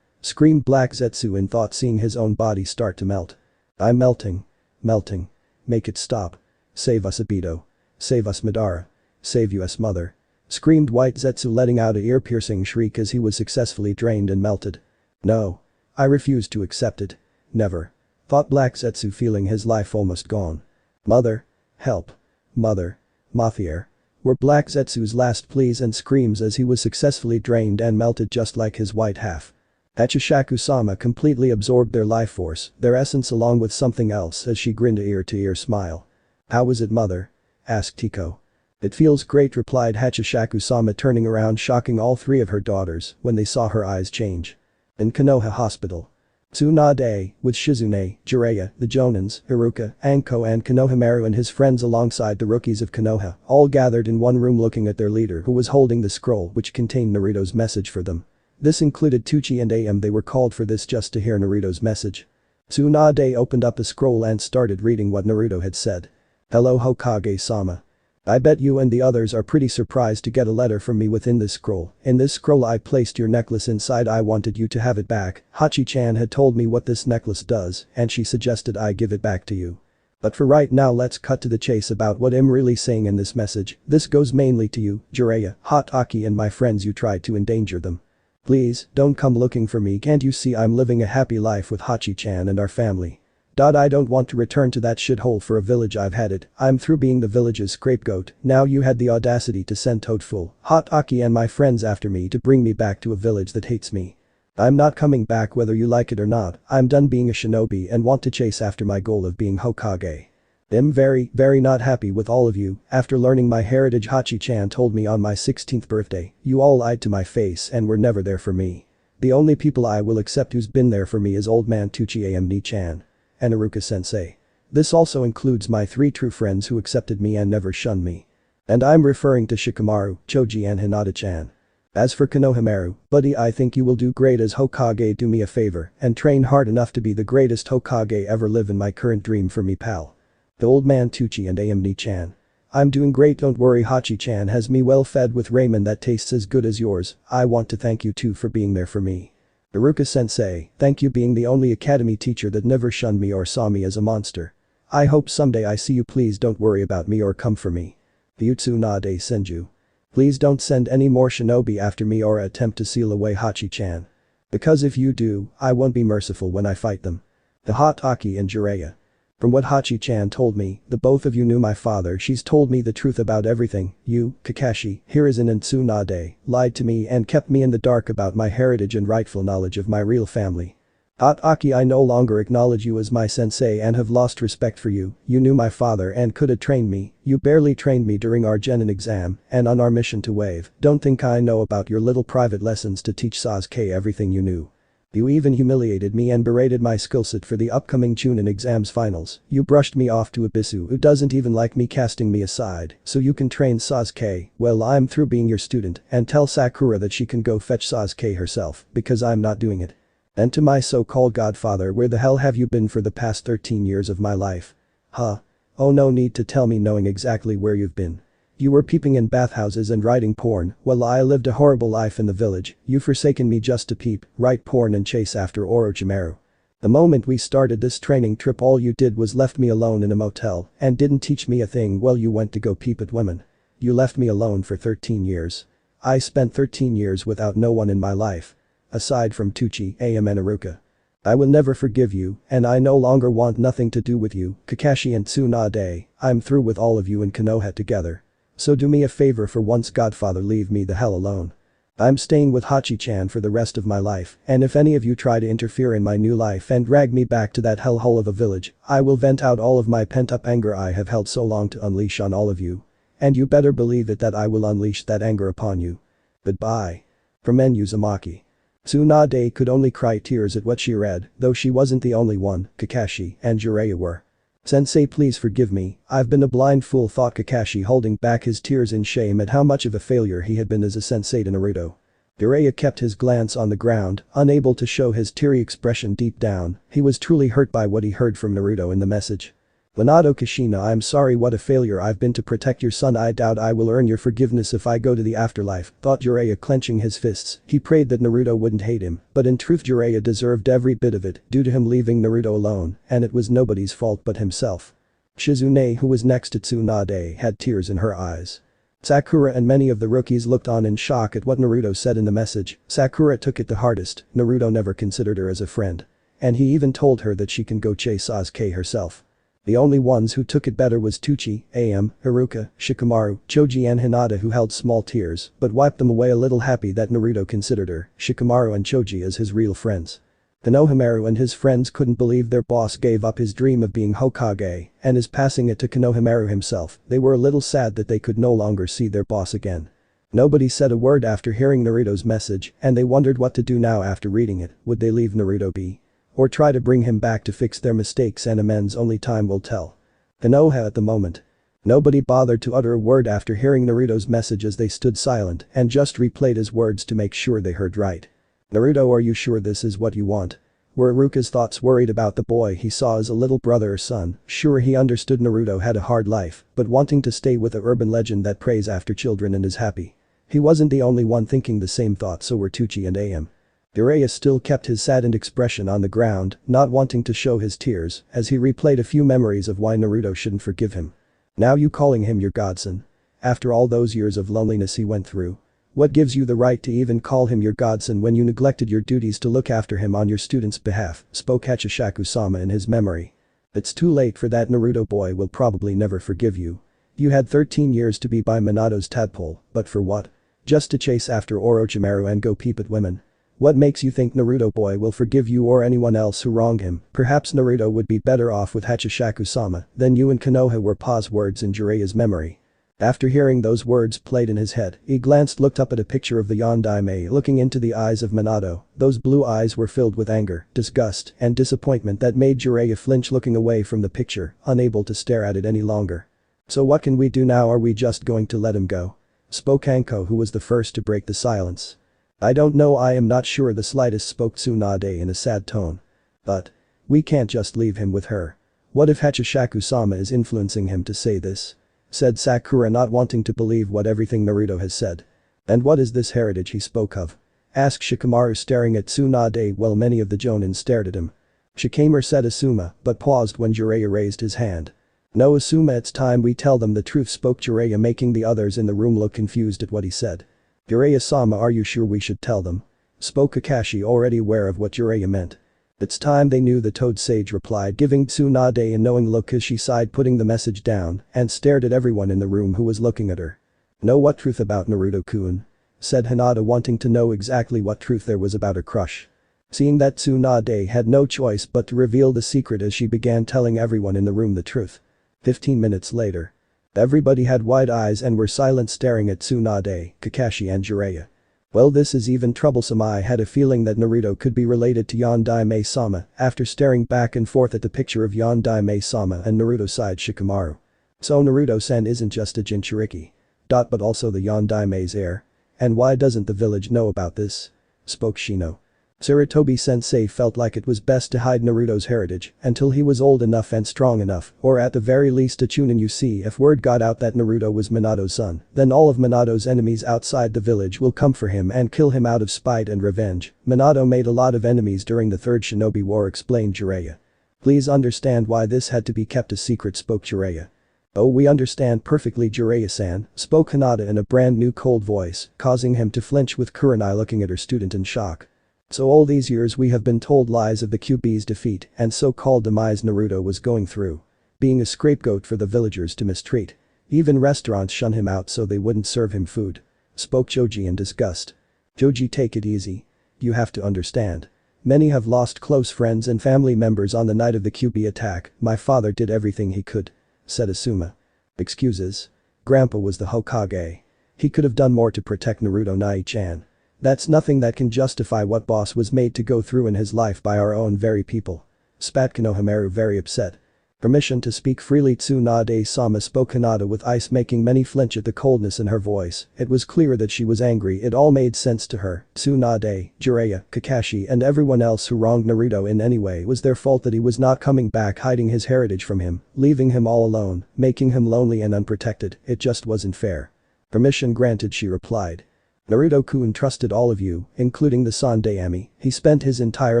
Screamed Black Zetsu in thought, seeing his own body start to melt. I'm melting. Melting. Make it stop. Save us Obito. Save us Madara. Save us mother. Screamed White Zetsu, letting out a ear-piercing shriek as he was successfully drained and melted. No. I refuse to accept it. Never. Thought Black Zetsu, feeling his life almost gone. Mother. Help. Mother. Mafia. Were Black Zetsu's last pleas and screams as he was successfully drained and melted just like his white half. Hachishaku-sama completely absorbed their life force, their essence, along with something else as she grinned a ear-to-ear smile. How is it, mother? Asked Tiko. It feels great, replied Hachishaku-sama, turning around, shocking all three of her daughters when they saw her eyes change. In Konoha Hospital. Tsunade, with Shizune, Jiraiya, the Jonins, Haruka, Anko and Konohamaru and his friends alongside the rookies of Konoha, all gathered in one room looking at their leader who was holding the scroll which contained Naruto's message for them. This included Tucci and Am. They were called for this just to hear Naruto's message. Tsunade opened up the scroll and started reading what Naruto had said. Hello Hokage-sama. I bet you and the others are pretty surprised to get a letter from me within this scroll. In this scroll I placed your necklace inside. I wanted you to have it back. Hachi-chan had told me what this necklace does and she suggested I give it back to you. But for right now let's cut to the chase about what I'm really saying in this message. This goes mainly to you, Jiraiya, Hataki and my friends. You tried to endanger them. Please, don't come looking for me. Can't you see I'm living a happy life with Hachi-chan and our family? I don't want to return to that shithole for a village. I've had it. I'm through being the village's scapegoat. Now you had the audacity to send Toadful, Hataki and my friends after me to bring me back to a village that hates me. I'm not coming back whether you like it or not. I'm done being a shinobi and want to chase after my goal of being Hokage. I'm very not happy with all of you. After learning my heritage, Hachi-chan told me on my 16th birthday, you all lied to my face and were never there for me. The only people I will accept who's been there for me is old man Tucci Amni-chan. And Haruka-sensei. This also includes my 3 true friends who accepted me and never shunned me. And I'm referring to Shikamaru, Choji and Hinata-chan. As for Konohamaru, buddy, I think you will do great as Hokage. Do me a favor and train hard enough to be the greatest Hokage ever. Live in my current dream for me, pal. The old man Tucci and Amni-chan. I'm doing great, don't worry. Hachi-chan has me well fed with ramen that tastes as good as yours. I want to thank you too for being there for me. Haruka-sensei, thank you being the only academy teacher that never shunned me or saw me as a monster. I hope someday I see you. Please don't worry about me or come for me. Tsunade Senju. Please don't send any more shinobi after me or attempt to seal away Hachi-chan. Because if you do, I won't be merciful when I fight them. The Hataki and Jiraiya. From what Hachi-chan told me, the both of you knew my father. She's told me the truth about everything. You, Kakashi, Hiruzen and Tsunade, lied to me and kept me in the dark about my heritage and rightful knowledge of my real family. Hataki, I no longer acknowledge you as my sensei and have lost respect for you. You knew my father and could have trained me. You barely trained me during our Genin exam and on our mission to Wave. Don't think I know about your little private lessons to teach Sasuke everything you knew. You even humiliated me and berated my skillset for the upcoming Chunin exams finals. You brushed me off to Abisu, who doesn't even like me, casting me aside so you can train Sasuke. Well, I'm through being your student and tell Sakura that she can go fetch Sasuke herself because I'm not doing it. And to my so-called godfather, where the hell have you been for the past 13 years of my life? Huh? Oh, no need to tell me knowing exactly where you've been. You were peeping in bathhouses and writing porn while I lived a horrible life in the village. You've forsaken me just to peep, write porn and chase after Orochimaru. The moment we started this training trip, all you did was left me alone in a motel and didn't teach me a thing while you went to go peep at women. You left me alone for 13 years. I spent 13 years without no one in my life. Aside from Tucci, Am and Haruka. I will never forgive you and I no longer want nothing to do with you, Kakashi and Tsunade. I'm through with all of you in Konoha together. So do me a favor for once, godfather, leave me the hell alone. I'm staying with Hachi-chan for the rest of my life, and if any of you try to interfere in my new life and drag me back to that hellhole of a village, I will vent out all of my pent-up anger I have held so long to unleash on all of you. And you better believe it that I will unleash that anger upon you. Goodbye. From N. Uzumaki. Tsunade could only cry tears at what she read, though she wasn't the only one. Kakashi and Jiraiya were. Sensei, please forgive me, I've been a blind fool, thought Kakashi, holding back his tears in shame at how much of a failure he had been as a sensei to Naruto. Jiraiya kept his glance on the ground, unable to show his teary expression. Deep down, he was truly hurt by what he heard from Naruto in the message. Minato Kushina, I'm sorry, what a failure I've been to protect your son. I doubt I will earn your forgiveness if I go to the afterlife, thought Jiraiya, clenching his fists. He prayed that Naruto wouldn't hate him, but in truth Jiraiya deserved every bit of it due to him leaving Naruto alone, and it was nobody's fault but himself. Shizune, who was next to Tsunade, had tears in her eyes. Sakura and many of the rookies looked on in shock at what Naruto said in the message. Sakura took it the hardest. Naruto never considered her as a friend. And he even told her that she can go chase Sasuke herself. The only ones who took it better was Tucci, Am, Haruka, Shikamaru, Choji and Hinata, who held small tears but wiped them away a little, happy that Naruto considered her, Shikamaru and Choji, as his real friends. Konohamaru and his friends couldn't believe their boss gave up his dream of being Hokage and is passing it to Konohamaru himself. They were a little sad that they could no longer see their boss again. Nobody said a word after hearing Naruto's message, and they wondered what to do now after reading it. Would they leave Naruto be? Or try to bring him back to fix their mistakes and amends? Only time will tell. Konoha at the moment. Nobody bothered to utter a word after hearing Naruto's message, as they stood silent and just replayed his words to make sure they heard right. Naruto, are you sure this is what you want? Were Iruka's thoughts worried about the boy he saw as a little brother or son? Sure, he understood Naruto had a hard life, but wanting to stay with a urban legend that prays after children and is happy. He wasn't the only one thinking the same thought, so were Tucci and Am. Jiraiya still kept his saddened expression on the ground, not wanting to show his tears, as he replayed a few memories of why Naruto shouldn't forgive him. Now you calling him your godson? After all those years of loneliness he went through? What gives you the right to even call him your godson when you neglected your duties to look after him on your student's behalf? Spoke Hachishaku-sama in his memory. It's too late for that. Naruto boy will probably never forgive you. You had 13 years to be by Minato's tadpole, but for what? Just to chase after Orochimaru and go peep at women? What makes you think Naruto boy will forgive you or anyone else who wronged him? Perhaps Naruto would be better off with Hachishaku-sama than you and Konoha were. Pause. Words in Jiraiya's memory. After hearing those words played in his head, he looked up at a picture of the Yondaime, looking into the eyes of Minato. Those blue eyes were filled with anger, disgust, and disappointment that made Jiraiya flinch, looking away from the picture, unable to stare at it any longer. So what can we do now? Are we just going to let him go? Spoke Anko, who was the first to break the silence. I don't know, I am not sure the slightest, spoke Tsunade in a sad tone. But we can't just leave him with her. What if Hachishaku-sama is influencing him to say this? Said Sakura, not wanting to believe what everything Naruto has said. And what is this heritage he spoke of? Asked Shikamaru, staring at Tsunade while many of the jonin stared at him. Shikamaru said Asuma, but paused when Jiraiya raised his hand. No, Asuma, it's time we tell them the truth, spoke Jiraiya, making the others in the room look confused at what he said. Jiraiya-sama, are you sure we should tell them? Spoke Kakashi, already aware of what Jiraiya meant. It's time they knew, the Toad Sage replied, giving Tsunade a knowing look as she sighed, putting the message down and stared at everyone in the room who was looking at her. Know what truth about Naruto-kun? Said Hinata, wanting to know exactly what truth there was about her crush. Seeing that Tsunade had no choice but to reveal the secret as she began telling everyone in the room the truth. 15 minutes later. Everybody had wide eyes and were silent, staring at Tsunade, Kakashi and Jiraiya. Well, this is even troublesome. I had a feeling that Naruto could be related to Yondaime-sama. After staring back and forth at the picture of Yondaime-sama and Naruto, sighed Shikamaru. So Naruto-san isn't just a Jinchuriki. But also the Yondaime's heir. And why doesn't the village know about this? Spoke Shino. Sarutobi-sensei felt like it was best to hide Naruto's heritage until he was old enough and strong enough, or at the very least a chunin. You see, if word got out that Naruto was Minato's son, then all of Minato's enemies outside the village will come for him and kill him out of spite and revenge. Minato made a lot of enemies during the Third Shinobi War, explained Jiraiya. Please understand why this had to be kept a secret, spoke Jiraiya. Oh, we understand perfectly, Jiraiya-san, spoke Hinata in a brand new cold voice, causing him to flinch, with Kurenai looking at her student in shock. So all these years we have been told lies of the QB's defeat and so-called demise Naruto was going through. Being a scapegoat for the villagers to mistreat. Even restaurants shun him out so they wouldn't serve him food. Spoke Joji in disgust. Joji, take it easy. You have to understand. Many have lost close friends and family members on the night of the QB attack. My father did everything he could. Said Asuma. Excuses? Grandpa was the Hokage. He could have done more to protect Naruto, Nai-chan. That's nothing that can justify what boss was made to go through in his life by our own very people. Spat Konohamaru, very upset. Permission to speak freely. Tsunade-sama spoke. Hinata with ice, making many flinch at the coldness in her voice. It was clear that she was angry. It all made sense to her. Tsunade, Jiraiya, Kakashi and everyone else who wronged Naruto in any way was their fault, that he was not coming back, hiding his heritage from him, leaving him all alone, making him lonely and unprotected. It just wasn't fair. Permission granted, she replied. Naruto-kun trusted all of you, including the Sandaime. He spent his entire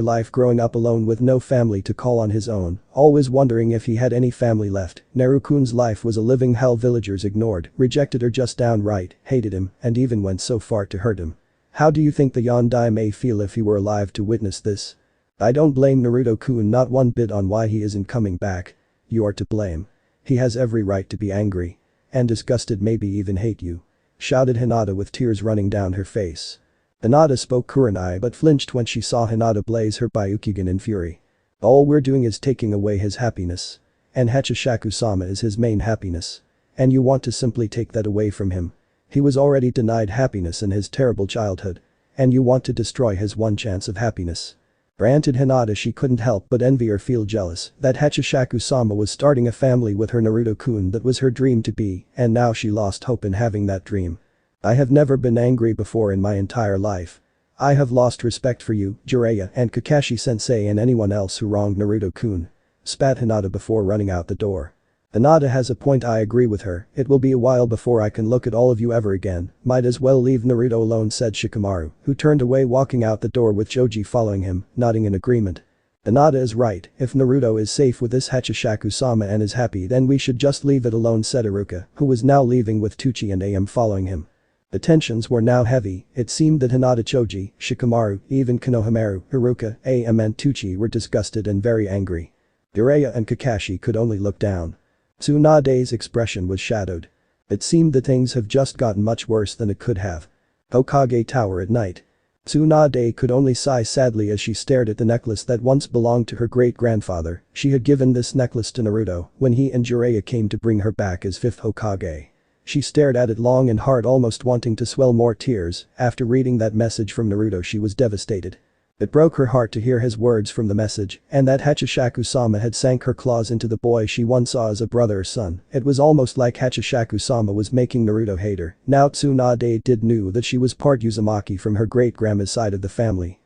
life growing up alone with no family to call on his own, always wondering if he had any family left. Naruto-kun's life was a living hell. Villagers ignored, rejected or just downright hated him, and even went so far to hurt him. How do you think the Yondai may feel if he were alive to witness this? I don't blame Naruto-kun not one bit on why he isn't coming back. You are to blame. He has every right to be angry. And disgusted, maybe even hate you. Shouted Hinata with tears running down her face. Hinata spoke Kurenai but flinched when she saw Hinata blaze her Byukigen in fury. All we're doing is taking away his happiness. And Hachishaku-sama is his main happiness. And you want to simply take that away from him. He was already denied happiness in his terrible childhood. And you want to destroy his one chance of happiness. Granted, Hinata, she couldn't help but envy or feel jealous that Hachishaku-sama was starting a family with her Naruto-kun. That was her dream to be, and now she lost hope in having that dream. I have never been angry before in my entire life. I have lost respect for you, Jiraiya and Kakashi-sensei and anyone else who wronged Naruto-kun. Spat Hinata before running out the door. Hinata has a point, I agree with her. It will be a while before I can look at all of you ever again. Might as well leave Naruto alone, said Shikamaru, who turned away, walking out the door with Joji following him, nodding in agreement. Hinata is right. If Naruto is safe with this Hachishaku-sama and is happy, then we should just leave it alone, said Iruka, who was now leaving with Tuchi and Am following him. The tensions were now heavy. It seemed that Hinata, Choji, Shikamaru, even Konohamaru, Iruka, Am and Tuchi were disgusted and very angry. Jiraiya and Kakashi could only look down. Tsunade's expression was shadowed. It seemed that things have just gotten much worse than it could have. Hokage Tower at night. Tsunade could only sigh sadly as she stared at the necklace that once belonged to her great-grandfather. She had given this necklace to Naruto when he and Jiraiya came to bring her back as 5th Hokage. She stared at it long and hard, almost wanting to swell more tears. After reading that message from Naruto, she was devastated. It broke her heart to hear his words from the message, and that Hachishaku-sama had sank her claws into the boy she once saw as a brother or son. It was almost like Hachishaku-sama was making Naruto hate her. Now Tsunade knew that she was part Uzumaki from her great-grandma's side of the family.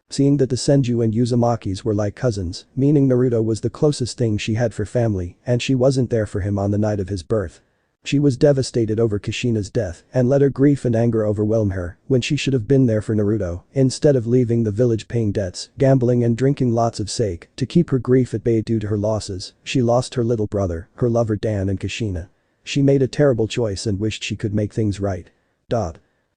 Seeing that the Senju and Uzumakis were like cousins, meaning Naruto was the closest thing she had for family, and she wasn't there for him on the night of his birth. She was devastated over Kushina's death and let her grief and anger overwhelm her when she should have been there for Naruto instead of leaving the village, paying debts, gambling and drinking lots of sake to keep her grief at bay due to her losses. She lost her little brother, her lover Dan and Kushina. She made a terrible choice and wished she could make things right.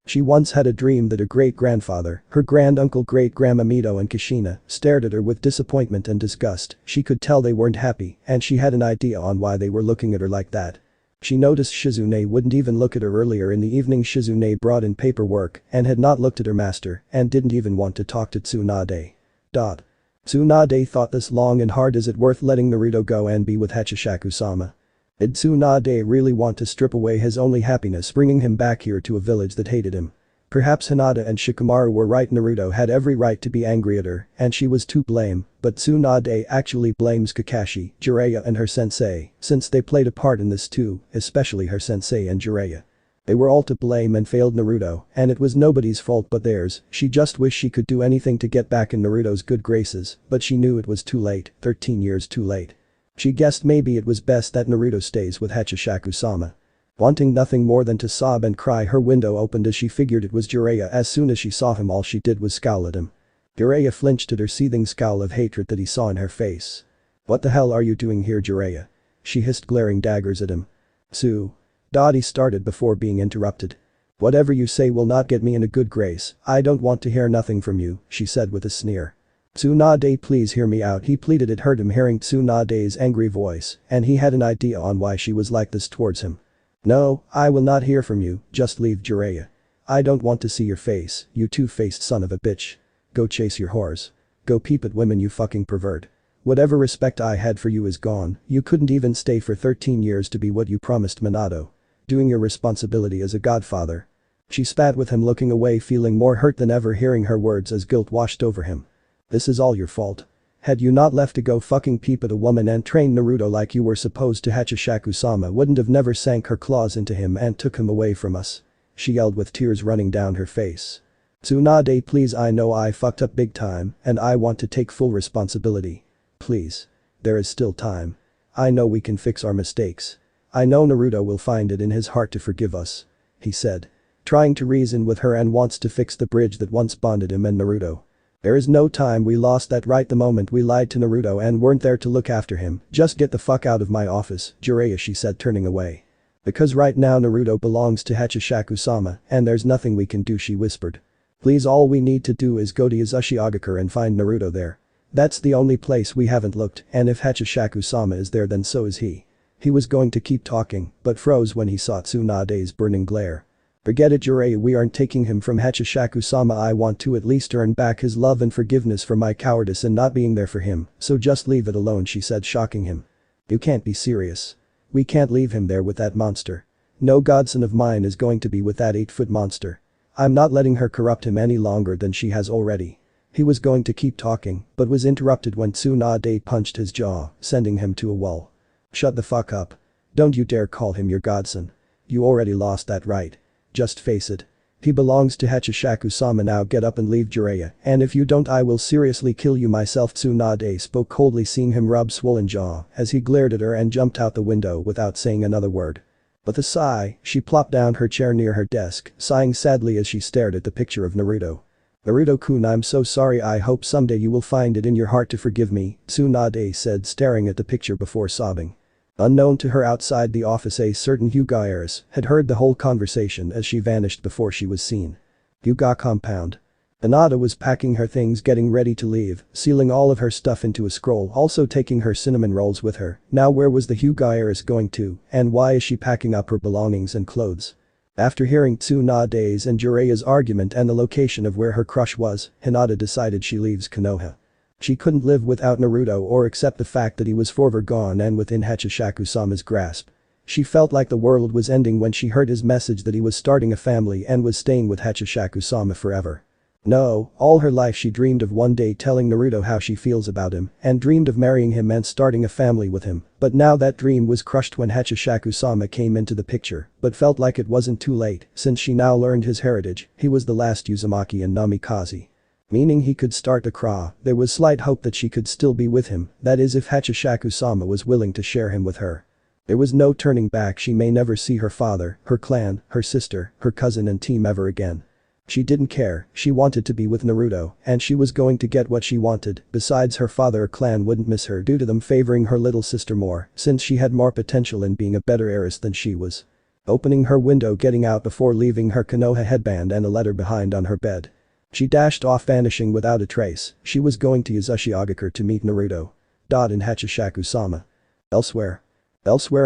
She once had a dream that her great-grandfather, her grand-uncle, great-grandma Mito and Kushina stared at her with disappointment and disgust. She could tell they weren't happy, and she had an idea on why they were looking at her like that. She noticed Shizune wouldn't even look at her. Earlier in the evening, Shizune brought in paperwork and had not looked at her master and didn't even want to talk to Tsunade. Tsunade thought this long and hard. Is it worth letting Naruto go and be with Hachishaku-sama? Did Tsunade really want to strip away his only happiness, bringing him back here to a village that hated him? Perhaps Hinata and Shikamaru were right. Naruto had every right to be angry at her, and she was to blame, but Tsunade actually blames Kakashi, Jiraiya and her sensei, since they played a part in this too, especially her sensei and Jiraiya. They were all to blame and failed Naruto, and it was nobody's fault but theirs. She just wished she could do anything to get back in Naruto's good graces, but she knew it was too late, 13 years too late. She guessed maybe it was best that Naruto stays with Hachishaku-sama. Wanting nothing more than to sob and cry, her window opened as she figured it was Jiraiya. As soon as she saw him, all she did was scowl at him. Jiraiya flinched at her seething scowl of hatred that he saw in her face. What the hell are you doing here, Jiraiya? She hissed, glaring daggers at him. He started before being interrupted. Whatever you say will not get me in a good grace. I don't want to hear nothing from you, she said with a sneer. Tsunade, please hear me out, he pleaded. It hurt him hearing Tsunade's angry voice, and he had an idea on why she was like this towards him. No, I will not hear from you, just leave, Jiraiya. I don't want to see your face, you two-faced son of a bitch. Go chase your whores. Go peep at women, you fucking pervert. Whatever respect I had for you is gone. You couldn't even stay for 13 years to be what you promised Minato. Doing your responsibility as a godfather. She spat with him, looking away, feeling more hurt than ever hearing her words as guilt washed over him. This is all your fault. Had you not left to go fucking peep at a woman and train Naruto like you were supposed to, Hachishaku-sama wouldn't have never sank her claws into him and took him away from us. She yelled with tears running down her face. Tsunade, please, I know I fucked up big time and I want to take full responsibility. Please. There is still time. I know we can fix our mistakes. I know Naruto will find it in his heart to forgive us. He said. Trying to reason with her and wants to fix the bridge that once bonded him and Naruto. There is no time, we lost that right the moment we lied to Naruto and weren't there to look after him. Just get the fuck out of my office, Jiraiya, she said, turning away. Because right now Naruto belongs to Hachishaku-sama and there's nothing we can do, she whispered. Please, all we need to do is go to Uzumaki and find Naruto there. That's the only place we haven't looked, and if Hachishaku-sama is there then so is he. He was going to keep talking, but froze when he saw Tsunade's burning glare. Forget it, Jiraiya, we aren't taking him from Hachishaku-sama. I want to at least earn back his love and forgiveness for my cowardice and not being there for him, so just leave it alone, she said, shocking him. You can't be serious. We can't leave him there with that monster. No godson of mine is going to be with that 8-foot monster. I'm not letting her corrupt him any longer than she has already. He was going to keep talking, but was interrupted when Tsunade punched his jaw, sending him to a wall. Shut the fuck up. Don't you dare call him your godson. You already lost that right. Just face it. He belongs to Hachishaku-sama now, get up and leave, Jiraiya, and if you don't I will seriously kill you myself. Tsunade spoke coldly, seeing him rub swollen jaw as he glared at her and jumped out the window without saying another word. With a sigh, she plopped down her chair near her desk, sighing sadly as she stared at the picture of Naruto. Naruto-kun, I'm so sorry, I hope someday you will find it in your heart to forgive me, Tsunade said, staring at the picture before sobbing. Unknown to her, outside the office a certain Hyuga heiress had heard the whole conversation as she vanished before she was seen. Hyuga compound. Hinata was packing her things, getting ready to leave, sealing all of her stuff into a scroll, also taking her cinnamon rolls with her. Now where was the Hyuga heiress going to, and why is she packing up her belongings and clothes? After hearing Tsunade's and Jiraiya's argument and the location of where her crush was, Hinata decided she leaves Konoha. She couldn't live without Naruto or accept the fact that he was forever gone and within Hachishaku-sama's grasp. She felt like the world was ending when she heard his message that he was starting a family and was staying with Hachishaku-sama forever. No, all her life she dreamed of one day telling Naruto how she feels about him and dreamed of marrying him and starting a family with him, but now that dream was crushed when Hachishaku-sama came into the picture, but felt like it wasn't too late since she now learned his heritage. He was the last Uzumaki and Namikaze. Meaning he could start the Kra. There was slight hope that she could still be with him, that is if Hachishaku-sama was willing to share him with her. There was no turning back. She may never see her father, her clan, her sister, her cousin and team ever again. She didn't care, she wanted to be with Naruto, and she was going to get what she wanted. Besides, her father or clan wouldn't miss her due to them favoring her little sister more, since she had more potential in being a better heiress than she was. Opening her window, getting out before leaving her Konoha headband and a letter behind on her bed. She dashed off, vanishing without a trace. She was going to Uzumaki to meet Naruto. In Hachishaku-sama. Elsewhere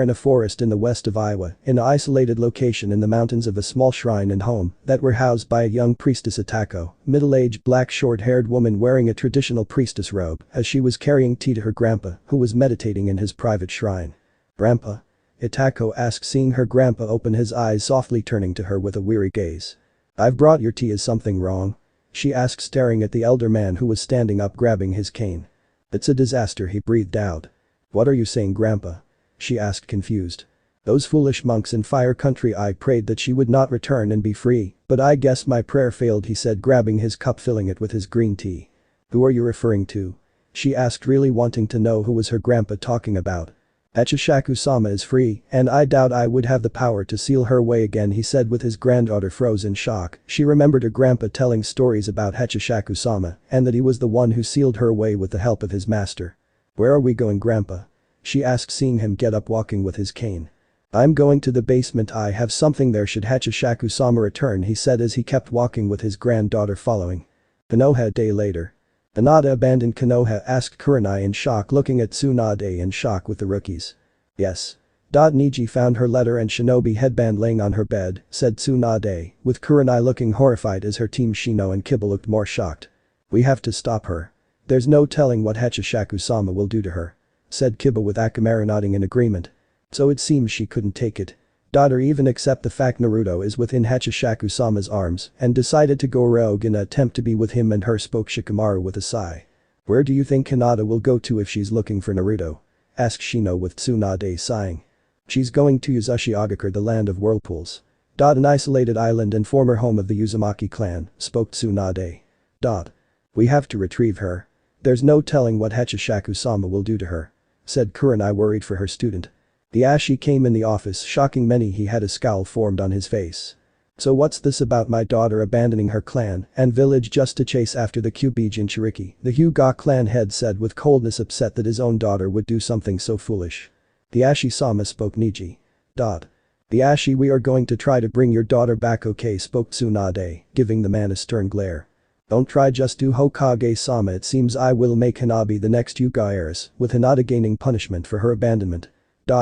in a forest in the west of Iowa, in an isolated location in the mountains of a small shrine and home that were housed by a young priestess, Itako, middle-aged black short-haired woman wearing a traditional priestess robe, as she was carrying tea to her grandpa, who was meditating in his private shrine. Grandpa? Itako asked, seeing her grandpa open his eyes softly, turning to her with a weary gaze. I've brought your tea, is something wrong? She asked, staring at the elder man who was standing up grabbing his cane. It's a disaster, he breathed out. What are you saying, Grandpa? She asked, confused. Those foolish monks in Fire Country, I prayed that she would not return and be free, but I guess my prayer failed, he said, grabbing his cup, filling it with his green tea. Who are you referring to? She asked, really wanting to know who was her grandpa talking about. Hachishaku-sama is free, and I doubt I would have the power to seal her away again, he said, with his granddaughter froze in shock. She remembered her grandpa telling stories about Hachishaku-sama and that he was the one who sealed her away with the help of his master. Where are we going, Grandpa? She asked, seeing him get up, walking with his cane. I'm going to the basement, I have something there should Hachishaku-sama return, he said as he kept walking with his granddaughter following. Konoha. A day later. Hinata abandoned Konoha, asked Kurenai in shock, looking at Tsunade in shock with the rookies. Yes. Niji found her letter and shinobi headband laying on her bed, said Tsunade, with Kurenai looking horrified as her team Shino and Kiba looked more shocked. We have to stop her. There's no telling what Hachishaku-sama will do to her, said Kiba, with Akamaru nodding in agreement. So it seems she couldn't take it. Or even accept the fact Naruto is within Hachishaku-sama's arms and decided to go rogue in an attempt to be with him and her, spoke Shikamaru with a sigh. Where do you think Hinata will go to if she's looking for Naruto? Asked Shino with Tsunade sighing. She's going to Uzumaki, the land of whirlpools. An isolated island and former home of the Uzumaki clan, spoke Tsunade. We have to retrieve her. There's no telling what Hachishaku-sama will do to her. Said Kurenai, worried for her student. The Ashi came in the office, shocking many. He had a scowl formed on his face. So what's this about my daughter abandoning her clan and village just to chase after the Kyuubi Jinchuriki? The Hyuga clan head said with coldness, upset that his own daughter would do something so foolish. The Ashi-sama, spoke Niji. The Ashi, we are going to try to bring your daughter back, okay, spoke Tsunade, giving the man a stern glare. Don't try, just do, Hokage-sama. It seems I will make Hanabi the next Hyuga heiress, with Hinata gaining punishment for her abandonment.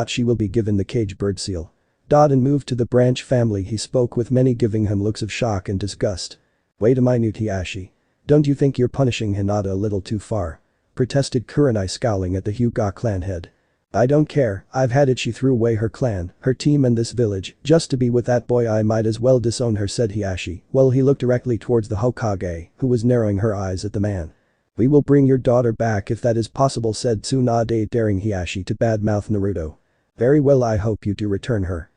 She will be given the cage bird seal. And moved to the branch family. He spoke with many, giving him looks of shock and disgust. Wait a minute, Ashi. Don't you think you're punishing Hinata a little too far? Protested Kurenai, scowling at the Hyuga clan head. I don't care, I've had it. She threw away her clan, her team and this village, just to be with that boy. I might as well disown her, said Hiashi, while he looked directly towards the Hokage, who was narrowing her eyes at the man. We will bring your daughter back if that is possible, said Tsunade, daring Hiashi to badmouth Naruto. Very well, I hope you do return her.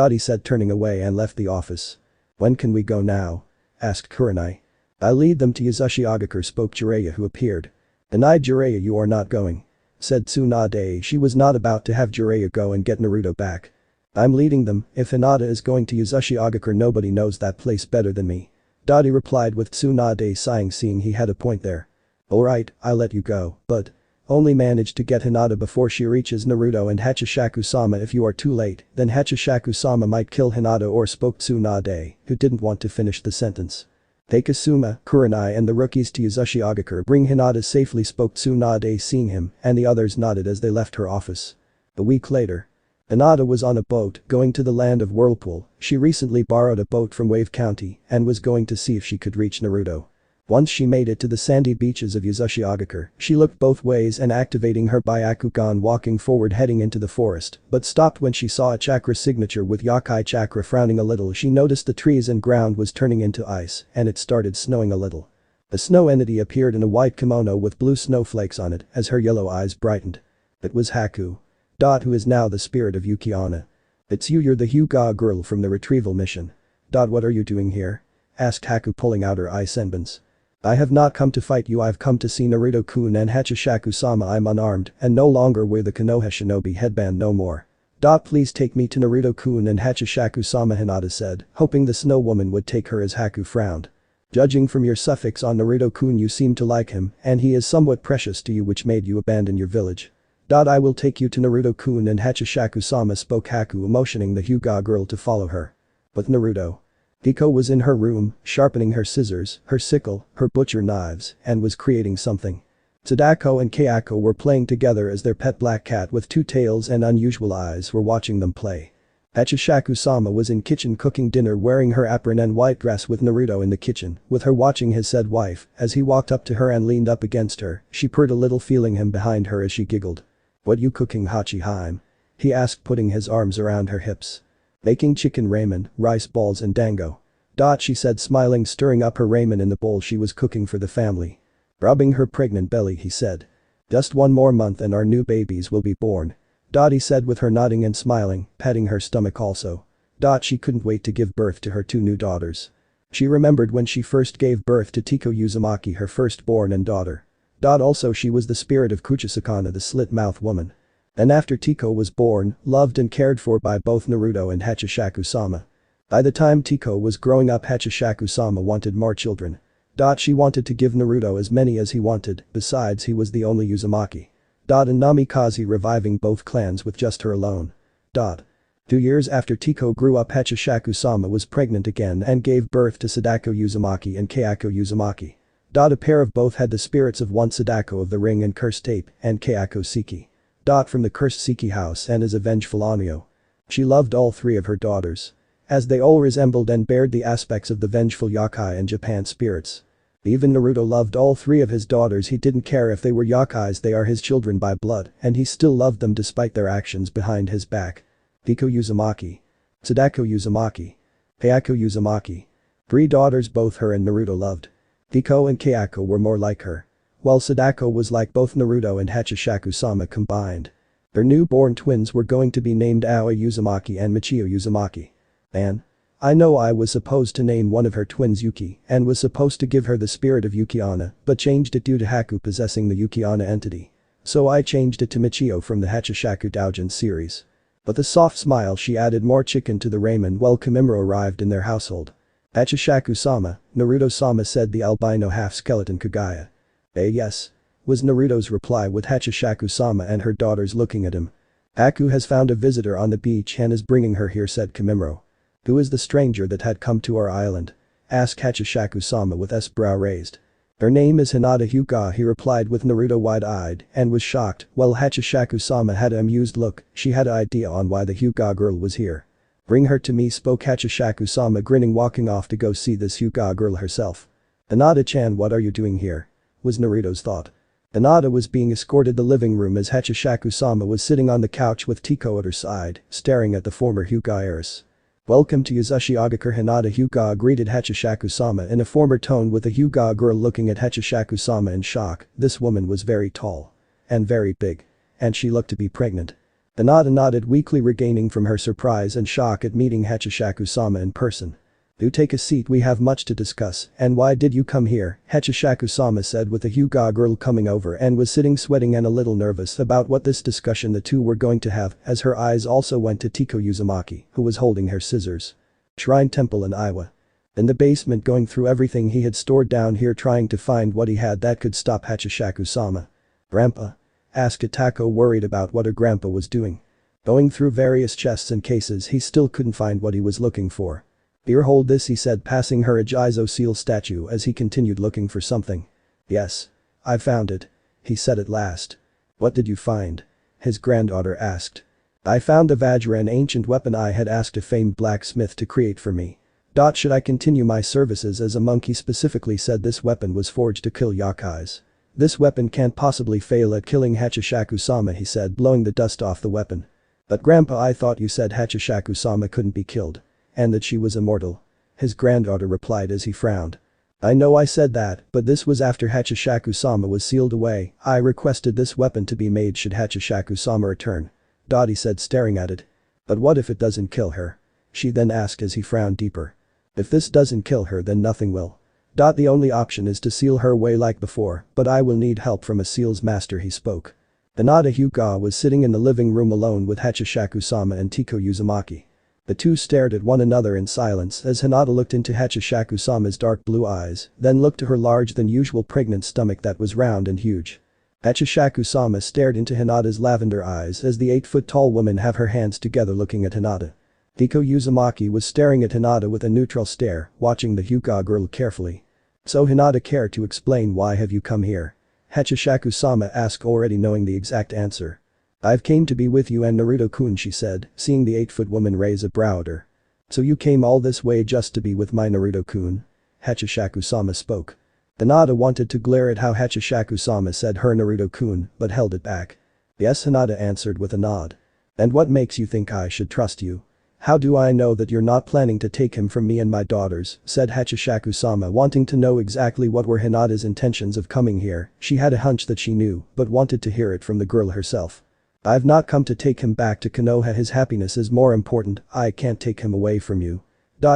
He said, turning away, and left the office. When can we go now? Asked Kurenai. I'll lead them to Uzumaki, spoke Jiraiya, who appeared. Denied, Jiraiya, you are not going. Said Tsunade. She was not about to have Jiraiya go and get Naruto back. I'm leading them. If Hinata is going to Uzumaki, nobody knows that place better than me. He replied with Tsunade sighing, seeing he had a point there. Alright, I'll let you go, but only manage to get Hinata before she reaches Naruto and Hachishaku-sama. If you are too late, then Hachishaku-sama might kill Hinata, or spoke Tsunade, who didn't want to finish the sentence. Take Asuma, Kurenai and the rookies to Uzumaki. Bring Hinata safely, spoke Tsunade, seeing him, and the others nodded as they left her office. A week later. Hinata was on a boat, going to the land of Whirlpool. She recently borrowed a boat from Wave County and was going to see if she could reach Naruto. Once she made it to the sandy beaches of Uzumaki, she looked both ways and activating her Byakugan, walking forward heading into the forest, but stopped when she saw a chakra signature with Yakai chakra. Frowning a little, she noticed the trees and ground was turning into ice and it started snowing a little. A snow entity appeared in a white kimono with blue snowflakes on it as her yellow eyes brightened. It was Haku. Who is now the spirit of Yukiana. It's you're the Hyuga girl from the retrieval mission. What are you doing here? Asked Haku, pulling out her eye senbons. I have not come to fight you, I've come to see Naruto-kun and Hachishaku-sama. I'm unarmed and no longer wear the Konoha shinobi headband no more. Please take me to Naruto-kun and Hachishaku-sama, Hinata said, hoping the snow woman would take her as Haku frowned. Judging from your suffix on Naruto-kun, you seem to like him and he is somewhat precious to you, which made you abandon your village. I will take you to Naruto-kun and Hachishaku-sama, spoke Haku, motioning the Hyuga girl to follow her. But Naruto. Hiko was in her room, sharpening her scissors, her sickle, her butcher knives, and was creating something. Sadako and Kayako were playing together as their pet black cat with two tails and unusual eyes were watching them play. Hachishaku-sama was in kitchen cooking dinner, wearing her apron and white dress with Naruto in the kitchen, with her watching his said wife. As he walked up to her and leaned up against her, she purred a little, feeling him behind her as she giggled. What you cooking, Hachi-hime? He asked, putting his arms around her hips. Making chicken ramen, rice balls and dango. She said, smiling, stirring up her ramen in the bowl she was cooking for the family. Rubbing her pregnant belly, he said. Just one more month and our new babies will be born. He said, with her nodding and smiling, patting her stomach also. She couldn't wait to give birth to her two new daughters. She remembered when she first gave birth to Tiko Uzumaki, her firstborn and daughter. Also, she was the spirit of Kuchisakana, the slit-mouth woman. And after Tiko was born, loved and cared for by both Naruto and Hachishaku-sama. By the time Tiko was growing up, Hachishaku-sama wanted more children. She wanted to give Naruto as many as he wanted, besides he was the only Uzumaki. And Namikaze, reviving both clans with just her alone. 2 years after Tiko grew up, Hachishaku-sama was pregnant again and gave birth to Sadako Uzumaki and Kayako Uzumaki. A pair of both had the spirits of one Sadako of the ring and cursed tape and Kayako Siki. From the cursed Siki house and as a vengeful Onyo. She loved all three of her daughters. As they all resembled and bared the aspects of the vengeful Yakai and Japan spirits. Even Naruto loved all three of his daughters. He didn't care if they were Yakais, they are his children by blood, and he still loved them despite their actions behind his back. Tiko Uzumaki. Sadako Uzumaki. Kayako Uzumaki. 3 daughters both her and Naruto loved. Tiko and Kayako were more like her. while Sadako was like both Naruto and Hachishaku-sama combined. Their newborn twins were going to be named Aoi Uzumaki and Michio Uzumaki. Man. I know I was supposed to name one of her twins Yuki and was supposed to give her the spirit of Yuki-onna but changed it due to Haku possessing the Yuki-onna entity. So I changed it to Michio from the Hachishaku Doujin series. But the soft smile she added more chicken to the ramen while Komimura arrived in their household. Hachishaku-sama, Naruto-sama said the albino half-skeleton Kagaya. Yes. Was Naruto's reply with Hachishaku-sama and her daughters looking at him. Haku has found a visitor on the beach and is bringing her here, said Komimura. Who is the stranger that had come to our island? Asked Hachishaku-sama with his brow raised. Her name is Hinata Hyuga, he replied with Naruto wide-eyed and was shocked. While Hachishaku-sama had an amused look, she had an idea on why the Hyuga girl was here. Bring her to me, spoke Hachishaku-sama, grinning, walking off to go see this Hyuga girl herself. Hinata-chan, what are you doing here? Was Naruto's thought. Hinata was being escorted to the living room as Hachishaku-sama was sitting on the couch with Tiko at her side, staring at the former Hyuga heiress. Welcome to Yuzushi Agakure, Hinata Hyuga greeted Hachishaku-sama in a former tone with the Hyuga girl looking at Hachishaku-sama in shock. This woman was very tall. And very big. And she looked to be pregnant. Hinata nodded, weakly regaining from her surprise and shock at meeting Hachishaku-sama in person. Do take a seat, we have much to discuss. And why did you come here? Hachishaku-sama said with the Hyuga girl coming over and was sitting sweating and a little nervous about what this discussion the two were going to have, as her eyes also went to Tiko Uzumaki, who was holding her scissors. Shrine Temple in Iwa. In the basement, going through everything he had stored down here, trying to find what he had that could stop Hachishaku-sama. Grandpa? Asked Itako, worried about what her grandpa was doing. Going through various chests and cases, he still couldn't find what he was looking for. Here, hold this, he said, passing her a Jizo seal statue as he continued looking for something. Yes. I found it. He said at last. What did you find? His granddaughter asked. I found the Vajra, an ancient weapon I had asked a famed blacksmith to create for me. Should I continue my services as a monk? He specifically said this weapon was forged to kill yakais. This weapon can't possibly fail at killing Hachishaku-sama, he said, blowing the dust off the weapon. But grandpa, I thought you said Hachishaku-sama couldn't be killed. And that she was immortal. His granddaughter replied as he frowned. I know I said that, but this was after Hachishaku-sama was sealed away. I requested this weapon to be made should Hachishaku-sama return. He said, staring at it. But what if it doesn't kill her? She then asked as he frowned deeper. If this doesn't kill her, then nothing will. The only option is to seal her away like before, but I will need help from a seal's master, he spoke. Hinata Hyuga was sitting in the living room alone with Hachishaku-sama and Tiko Uzumaki. The two stared at one another in silence as Hinata looked into Hachishaku-sama's dark blue eyes, then looked to her larger than usual pregnant stomach that was round and huge. Hachishaku-sama stared into Hinata's lavender eyes as the 8-foot-tall woman have her hands together looking at Hinata. Tiko Uzumaki was staring at Hinata with a neutral stare, watching the Hyuga girl carefully. So Hinata, care to explain why have you come here? Hachishaku-sama asked, already knowing the exact answer. I've came to be with you and Naruto-kun, she said, seeing the 8-foot woman raise a brow at her. So you came all this way just to be with my Naruto-kun? Hachishaku-sama spoke. Hinata wanted to glare at how Hachishaku-sama said her Naruto-kun, but held it back. Yes, Hinata answered with a nod. And what makes you think I should trust you? How do I know that you're not planning to take him from me and my daughters, said Hachishaku-sama, wanting to know exactly what were Hinata's intentions of coming here. She had a hunch that she knew, but wanted to hear it from the girl herself. I've not come to take him back to Konoha, his happiness is more important, I can't take him away from you.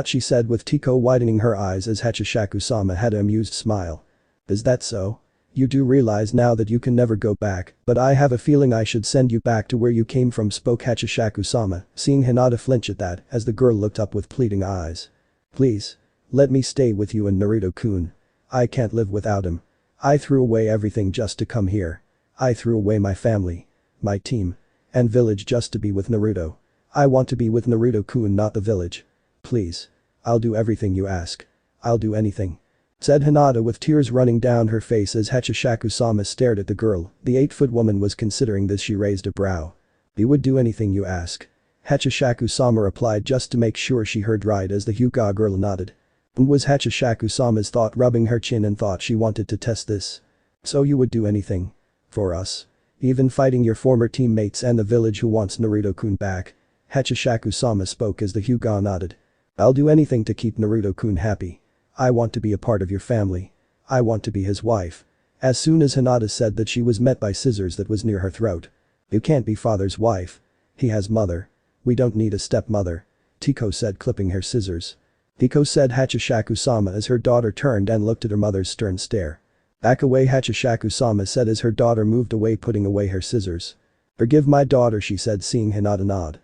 She said with Tiko widening her eyes as Hachishaku-sama had an amused smile. Is that so? You do realize now that you can never go back, but I have a feeling I should send you back to where you came from, spoke Hachishaku-sama, seeing Hinata flinch at that as the girl looked up with pleading eyes. Please. Let me stay with you and Naruto-kun. I can't live without him. I threw away everything just to come here. I threw away my family. My team. And village just to be with Naruto. I want to be with Naruto-kun, not the village. Please. I'll do everything you ask. I'll do anything. Said Hinata with tears running down her face as Hachishaku-sama stared at the girl. The 8-foot woman was considering this. She raised a brow. We would do anything you ask. Hachishaku-sama replied just to make sure she heard right as the Hyuga girl nodded. Was Hachishaku-sama's thought, rubbing her chin, and thought she wanted to test this. So you would do anything? For us? Even fighting your former teammates and the village who wants Naruto-kun back? Hachishaku-sama spoke as the Hyuga nodded. I'll do anything to keep Naruto-kun happy. I want to be a part of your family. I want to be his wife. As soon as Hinata said that, she was met by scissors that was near her throat. "You can't be father's wife. He has mother. We don't need a stepmother," Tiko said, clipping her scissors. Tiko said Hachishaku-sama as her daughter turned and looked at her mother's stern stare. "Back away," Hachishaku-sama said as her daughter moved away, putting away her scissors. "Forgive my daughter," she said, seeing Hinata nod.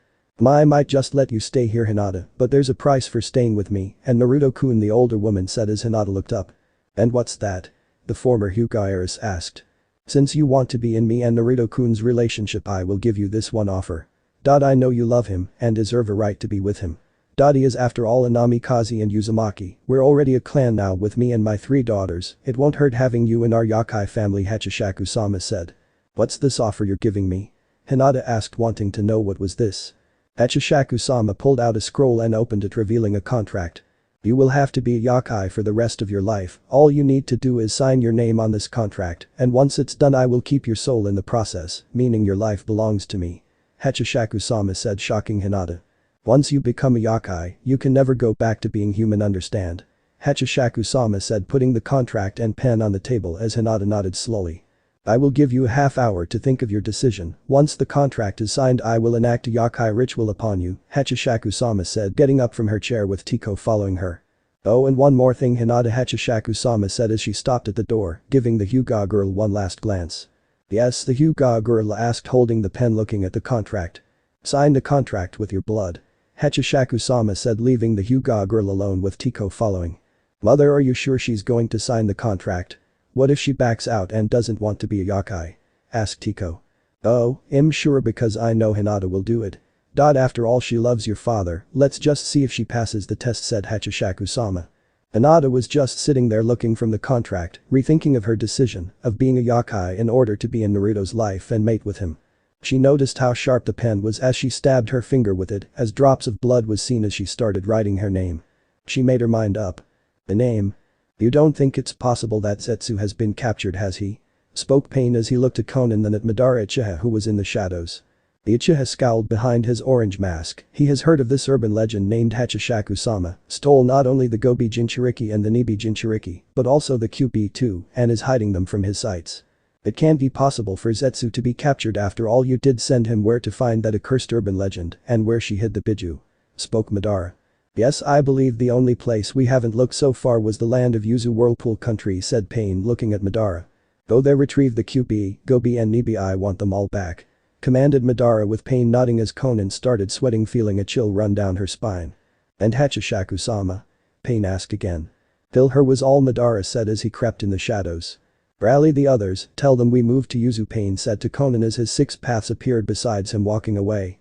"I might just let you stay here, Hinata, but there's a price for staying with me," and Naruto-kun, the older woman, said as Hinata looked up. "And what's that?" the former Hyuga heiress asked. "Since you want to be in me and Naruto-kun's relationship, I will give you this one offer. I know you love him and deserve a right to be with him. He is after all a Namikaze and Uzumaki. We're already a clan now with me and my 3 daughters. It won't hurt having you in our Yakai family," Hachishaku-sama said. "What's this offer you're giving me?" Hinata asked, wanting to know what was this. Hachishaku-sama pulled out a scroll and opened it, revealing a contract. "You will have to be a Yakai for the rest of your life. All you need to do is sign your name on this contract, and once it's done I will keep your soul in the process, meaning your life belongs to me," Hachishaku-sama said, shocking Hinata. "Once you become a Yakai, you can never go back to being human, understand?" Hachishaku-sama said, putting the contract and pen on the table as Hinata nodded slowly. "I will give you a half hour to think of your decision. Once the contract is signed I will enact a Yakai ritual upon you," Hachishaku-sama said, getting up from her chair with Tiko following her. "Oh, and one more thing," Hinata Hachishaku-sama said as she stopped at the door, giving the Hyuga girl one last glance. "Yes?" the Hyuga girl asked, holding the pen, looking at the contract. "Sign the contract with your blood," Hachishaku-sama said, leaving the Hyuga girl alone with Tiko following. "Mother, are you sure she's going to sign the contract? What if she backs out and doesn't want to be a Yakai?" asked Tiko. "Oh, I'm sure because I know Hinata will do it. After all, she loves your father. Let's just see if she passes the test," said Hachishaku-sama. Hinata was just sitting there looking from the contract, rethinking of her decision of being a Yakai in order to be in Naruto's life and mate with him. She noticed how sharp the pen was as she stabbed her finger with it, as drops of blood was seen as she started writing her name. She made her mind up. "The name? You don't think it's possible that Zetsu has been captured, has he?" spoke Pain as he looked at Konan, then at Madara Uchiha, who was in the shadows. The Uchiha scowled behind his orange mask. He has heard of this urban legend named Hachishaku-sama, stole not only the Gobi Jinchuriki and the Nibi Jinchuriki, but also the QB too, and is hiding them from his sights. "It can't be possible for Zetsu to be captured. After all, you did send him where to find that accursed urban legend and where she hid the Biju," spoke Madara. "Yes, I believe the only place we haven't looked so far was the land of Yuzu Whirlpool country," said Pain, looking at Madara. "Go there, retrieve the QB, Gobi and Nibi, I want them all back," commanded Madara, with Pain nodding as Konan started sweating, feeling a chill run down her spine. "And Hachishaku-sama?" Pain asked again. "Till her was all," Madara said as he crept in the shadows. "Rally the others, tell them we moved to Yuzu," Pain said to Konan as his 6 paths appeared besides him, walking away.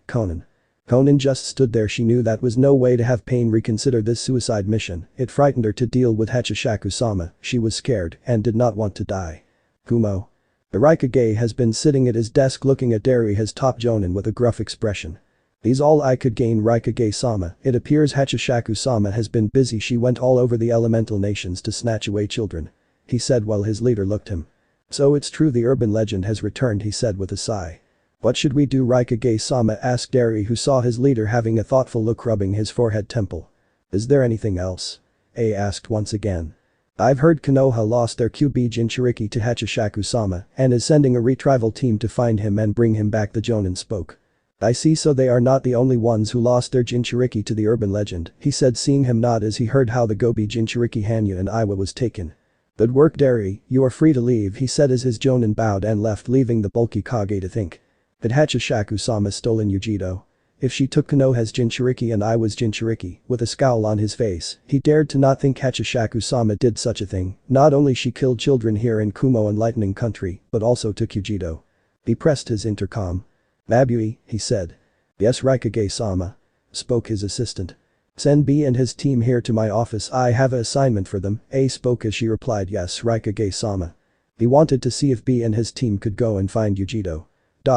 Konan just stood there. She knew that was no way to have Pain reconsider this suicide mission. It frightened her to deal with Hachishaku-sama. She was scared and did not want to die. "Kumo." The Raikage has been sitting at his desk looking at Dari, his top jonin, with a gruff expression. "These all I could gain, Raikage-sama. It appears Hachishaku-sama has been busy. She went all over the elemental nations to snatch away children," he said while his leader looked him. "So it's true, the urban legend has returned," he said with a sigh. "What should we do, Raikage-sama?" asked Dari, who saw his leader having a thoughtful look, rubbing his forehead temple. "Is there anything else?" A asked once again. "I've heard Konoha lost their QB Jinchuriki to Hachishaku-sama and is sending a retrieval team to find him and bring him back," the jonin spoke. "I see, so they are not the only ones who lost their Jinchuriki to the urban legend," he said, seeing him nod as he heard how the Gobi Jinchuriki Hanyu and Iwa was taken. "Good work, Dari, you are free to leave," he said as his jonin bowed and left, leaving the bulky Kage to think. Had Hachishaku-sama stolen Yujido? If she took Konoha's Jinchuriki and Iwa's Jinchuriki, with a scowl on his face, he dared to not think Hachishaku-sama did such a thing. Not only she killed children here in Kumo and Lightning Country, but also took Yujido. He pressed his intercom. "Mabui," he said. "Yes, Raikage-sama," spoke his assistant. "Send B and his team here to my office. I have an assignment for them," A spoke as she replied, "Yes, Raikage-sama." He wanted to see if B and his team could go and find Yujido.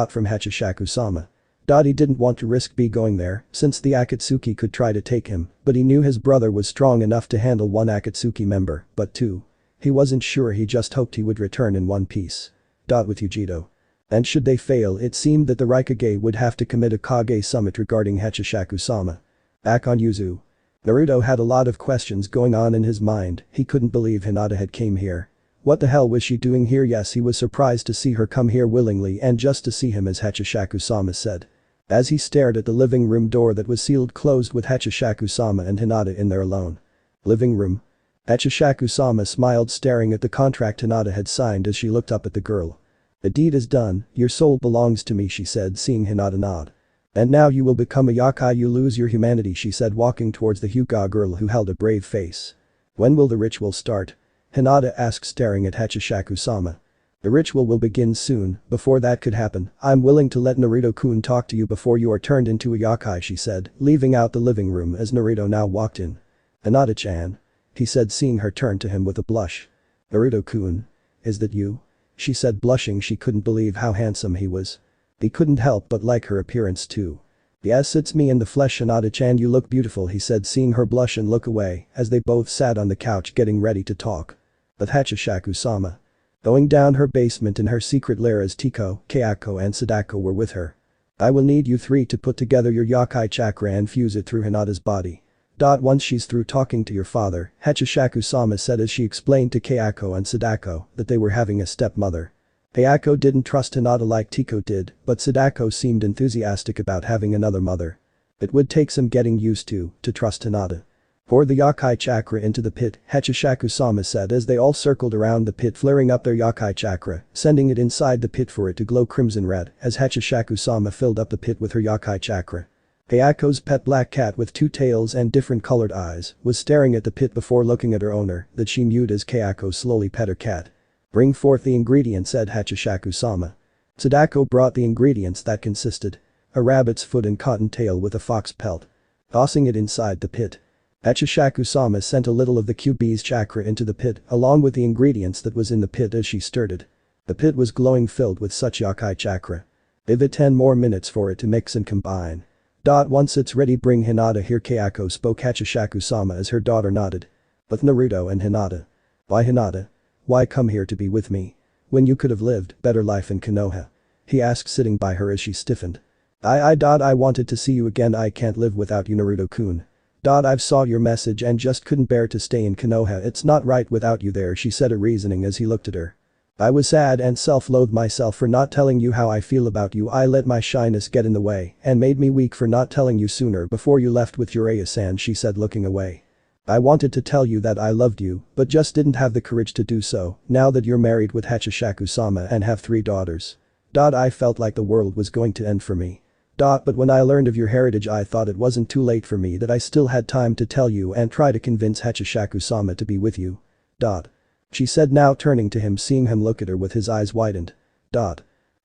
From Hachishaku-sama. He didn't want to risk B going there, since the Akatsuki could try to take him, but he knew his brother was strong enough to handle 1 Akatsuki member, but 2. He wasn't sure, he just hoped he would return in one piece. With Yujido. And should they fail, it seemed that the Raikage would have to commit a Kage summit regarding Hachishaku-sama. Back on Yuzu. Naruto had a lot of questions going on in his mind. He couldn't believe Hinata had came here. What the hell was she doing here? Yes, he was surprised to see her come here willingly and just to see him, as Hachishaku-sama said. As he stared at the living room door that was sealed closed with Hachishaku-sama and Hinata in there alone. Living room. Hachishaku-sama smiled, staring at the contract Hinata had signed as she looked up at the girl. The deed is done, your soul belongs to me, she said, seeing Hinata nod. And now you will become a yakai, you lose your humanity, she said, walking towards the Hyuga girl who held a brave face. When will the ritual start? Hinata asked, staring at Hachishaku-sama. The ritual will begin soon. Before that could happen, I'm willing to let Naruto-kun talk to you before you are turned into a yakai, she said, leaving out the living room as Naruto now walked in. Hinata-chan. He said, seeing her turn to him with a blush. Naruto-kun. Is that you? She said, blushing. She couldn't believe how handsome he was. He couldn't help but like her appearance too. Yes, it's me in the flesh, Hinata-chan, you look beautiful, he said, seeing her blush and look away as they both sat on the couch getting ready to talk. But Hachishaku-sama. Going down her basement in her secret lair as Tiko, Kayako and Sadako were with her. I will need you three to put together your yakai chakra and fuse it through Hinata's body. Once she's through talking to your father, Hachishaku-sama said as she explained to Kayako and Sadako that they were having a stepmother. Kayako didn't trust Hinata like Tiko did, but Sadako seemed enthusiastic about having another mother. It would take some getting used to trust Hinata. Pour the yakai chakra into the pit, Hachishaku-sama said as they all circled around the pit, flaring up their yakai chakra, sending it inside the pit for it to glow crimson red as Hachishaku-sama filled up the pit with her yakai chakra. Kayako's pet black cat with two tails and different colored eyes was staring at the pit before looking at her owner that she mewed as Kayako slowly pet her cat. Bring forth the ingredients, said Hachishaku-sama. Sadako brought the ingredients that consisted a rabbit's foot and cotton tail with a fox pelt. Tossing it inside the pit. Hachishaku-sama sent a little of the QB's chakra into the pit along with the ingredients that was in the pit as she stirred it. The pit was glowing, filled with such yakai chakra. Give it 10 more minutes for it to mix and combine. Once it's ready, bring Hinata here, Kayako spoke Hachishaku-sama as her daughter nodded. But Naruto and Hinata. Why Hinata? Why come here to be with me? When you could have lived better life in Konoha? He asked, sitting by her as she stiffened. I wanted to see you again. I can't live without you, Naruto-kun. I've saw your message and just couldn't bear to stay in Konoha. It's not right without you there, she said, reasoning as he looked at her. I was sad and self-loathed myself for not telling you how I feel about you. I let my shyness get in the way and made me weak for not telling you sooner before you left with Uriah-san, she said, looking away. I wanted to tell you that I loved you, but just didn't have the courage to do so, now that you're married with Hachishaku-sama and have 3 daughters. I felt like the world was going to end for me. But when I learned of your heritage, I thought it wasn't too late for me, that I still had time to tell you and try to convince Hachishaku-sama to be with you. She said, now turning to him, seeing him look at her with his eyes widened.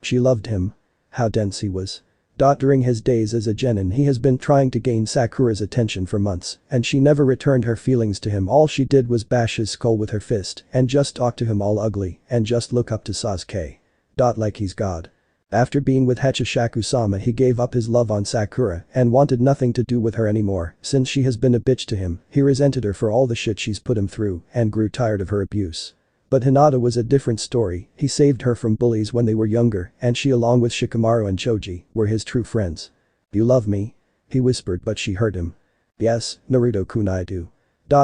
She loved him. How dense he was. During his days as a genin, he has been trying to gain Sakura's attention for months, and she never returned her feelings to him. All she did was bash his skull with her fist and just talk to him all ugly and just look up to Sasuke. Like he's God. After being with Hachishaku-sama, he gave up his love on Sakura and wanted nothing to do with her anymore. Since she has been a bitch to him, he resented her for all the shit she's put him through and grew tired of her abuse. But Hinata was a different story. He saved her from bullies when they were younger, and she, along with Shikamaru and Choji, were his true friends. You love me? He whispered, but she heard him. Yes, Naruto-kun, I do.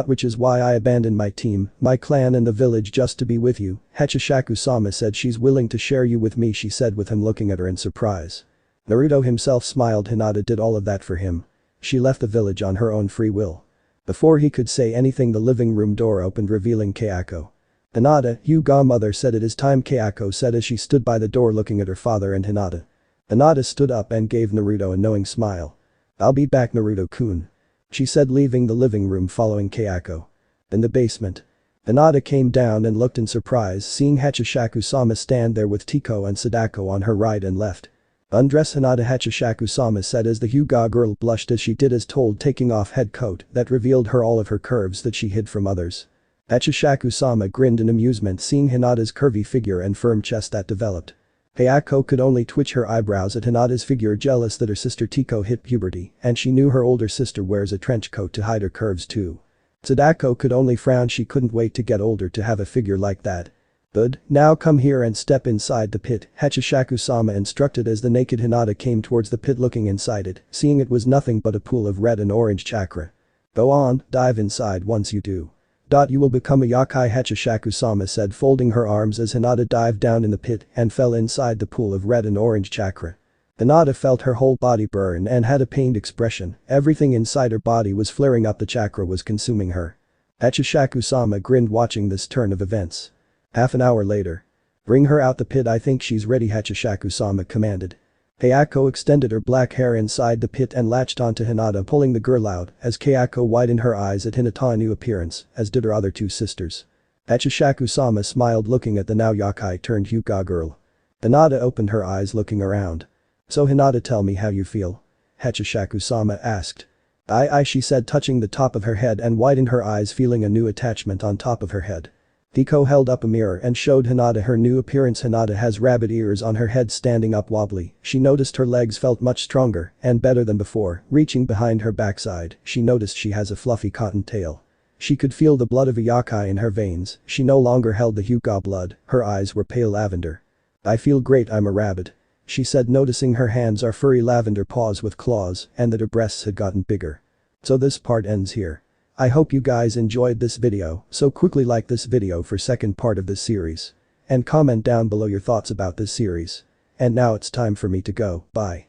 Which is why I abandoned my team, my clan and the village just to be with you. Hachishaku-sama said she's willing to share you with me, she said, with him looking at her in surprise. Naruto himself smiled. Hinata did all of that for him. She left the village on her own free will. Before he could say anything, the living room door opened, revealing Kayako. Hinata, you godmother said it is time, Kayako said as she stood by the door looking at her father and Hinata. Hinata stood up and gave Naruto a knowing smile. I'll be back, Naruto-kun. She said, leaving the living room following Kayako. In the basement. Hinata came down and looked in surprise, seeing Hachishaku-sama stand there with Tiko and Sadako on her right and left. Undress, Hinata, Hachishaku-sama said as the Hyuga girl blushed as she did as told, taking off head coat that revealed her all of her curves that she hid from others. Hachishaku-sama grinned in amusement, seeing Hinata's curvy figure and firm chest that developed. Kayako could only twitch her eyebrows at Hinata's figure, jealous that her sister Tiko hit puberty and she knew her older sister wears a trench coat to hide her curves too. Sadako could only frown. She couldn't wait to get older to have a figure like that. Good, now come here and step inside the pit, Hachishaku-sama instructed as the naked Hinata came towards the pit, looking inside it, seeing it was nothing but a pool of red and orange chakra. Go on, dive inside once you do. You will become a Yakai Hachishaku-sama said folding her arms as Hinata dived down in the pit and fell inside the pool of red and orange chakra. Hinata felt her whole body burn and had a pained expression, everything inside her body was flaring up, the chakra was consuming her. Hachishaku-sama grinned watching this turn of events. Half an hour later. Bring her out the pit, I think she's ready, Hachishaku-sama commanded. Kayako extended her black hair inside the pit and latched onto Hinata, pulling the girl out as Kayako widened her eyes at Hinata's new appearance, as did her other two sisters. Hachishaku-sama smiled looking at the now Yakai turned Hyuga girl. Hinata opened her eyes looking around. So Hinata, tell me how you feel. Hachishaku-sama asked. She said touching the top of her head and widened her eyes feeling a new attachment on top of her head. Hiko held up a mirror and showed Hinata her new appearance. Hinata has rabbit ears on her head standing up wobbly, she noticed her legs felt much stronger and better than before, reaching behind her backside, she noticed she has a fluffy cotton tail. She could feel the blood of a Yakai in her veins, she no longer held the Hyuga blood, her eyes were pale lavender. I feel great, I'm a rabbit. She said, noticing her hands are furry lavender paws with claws and that her breasts had gotten bigger. So this part ends here. I hope you guys enjoyed this video, so quickly like this video for second part of this series. And comment down below your thoughts about this series. And now it's time for me to go, bye.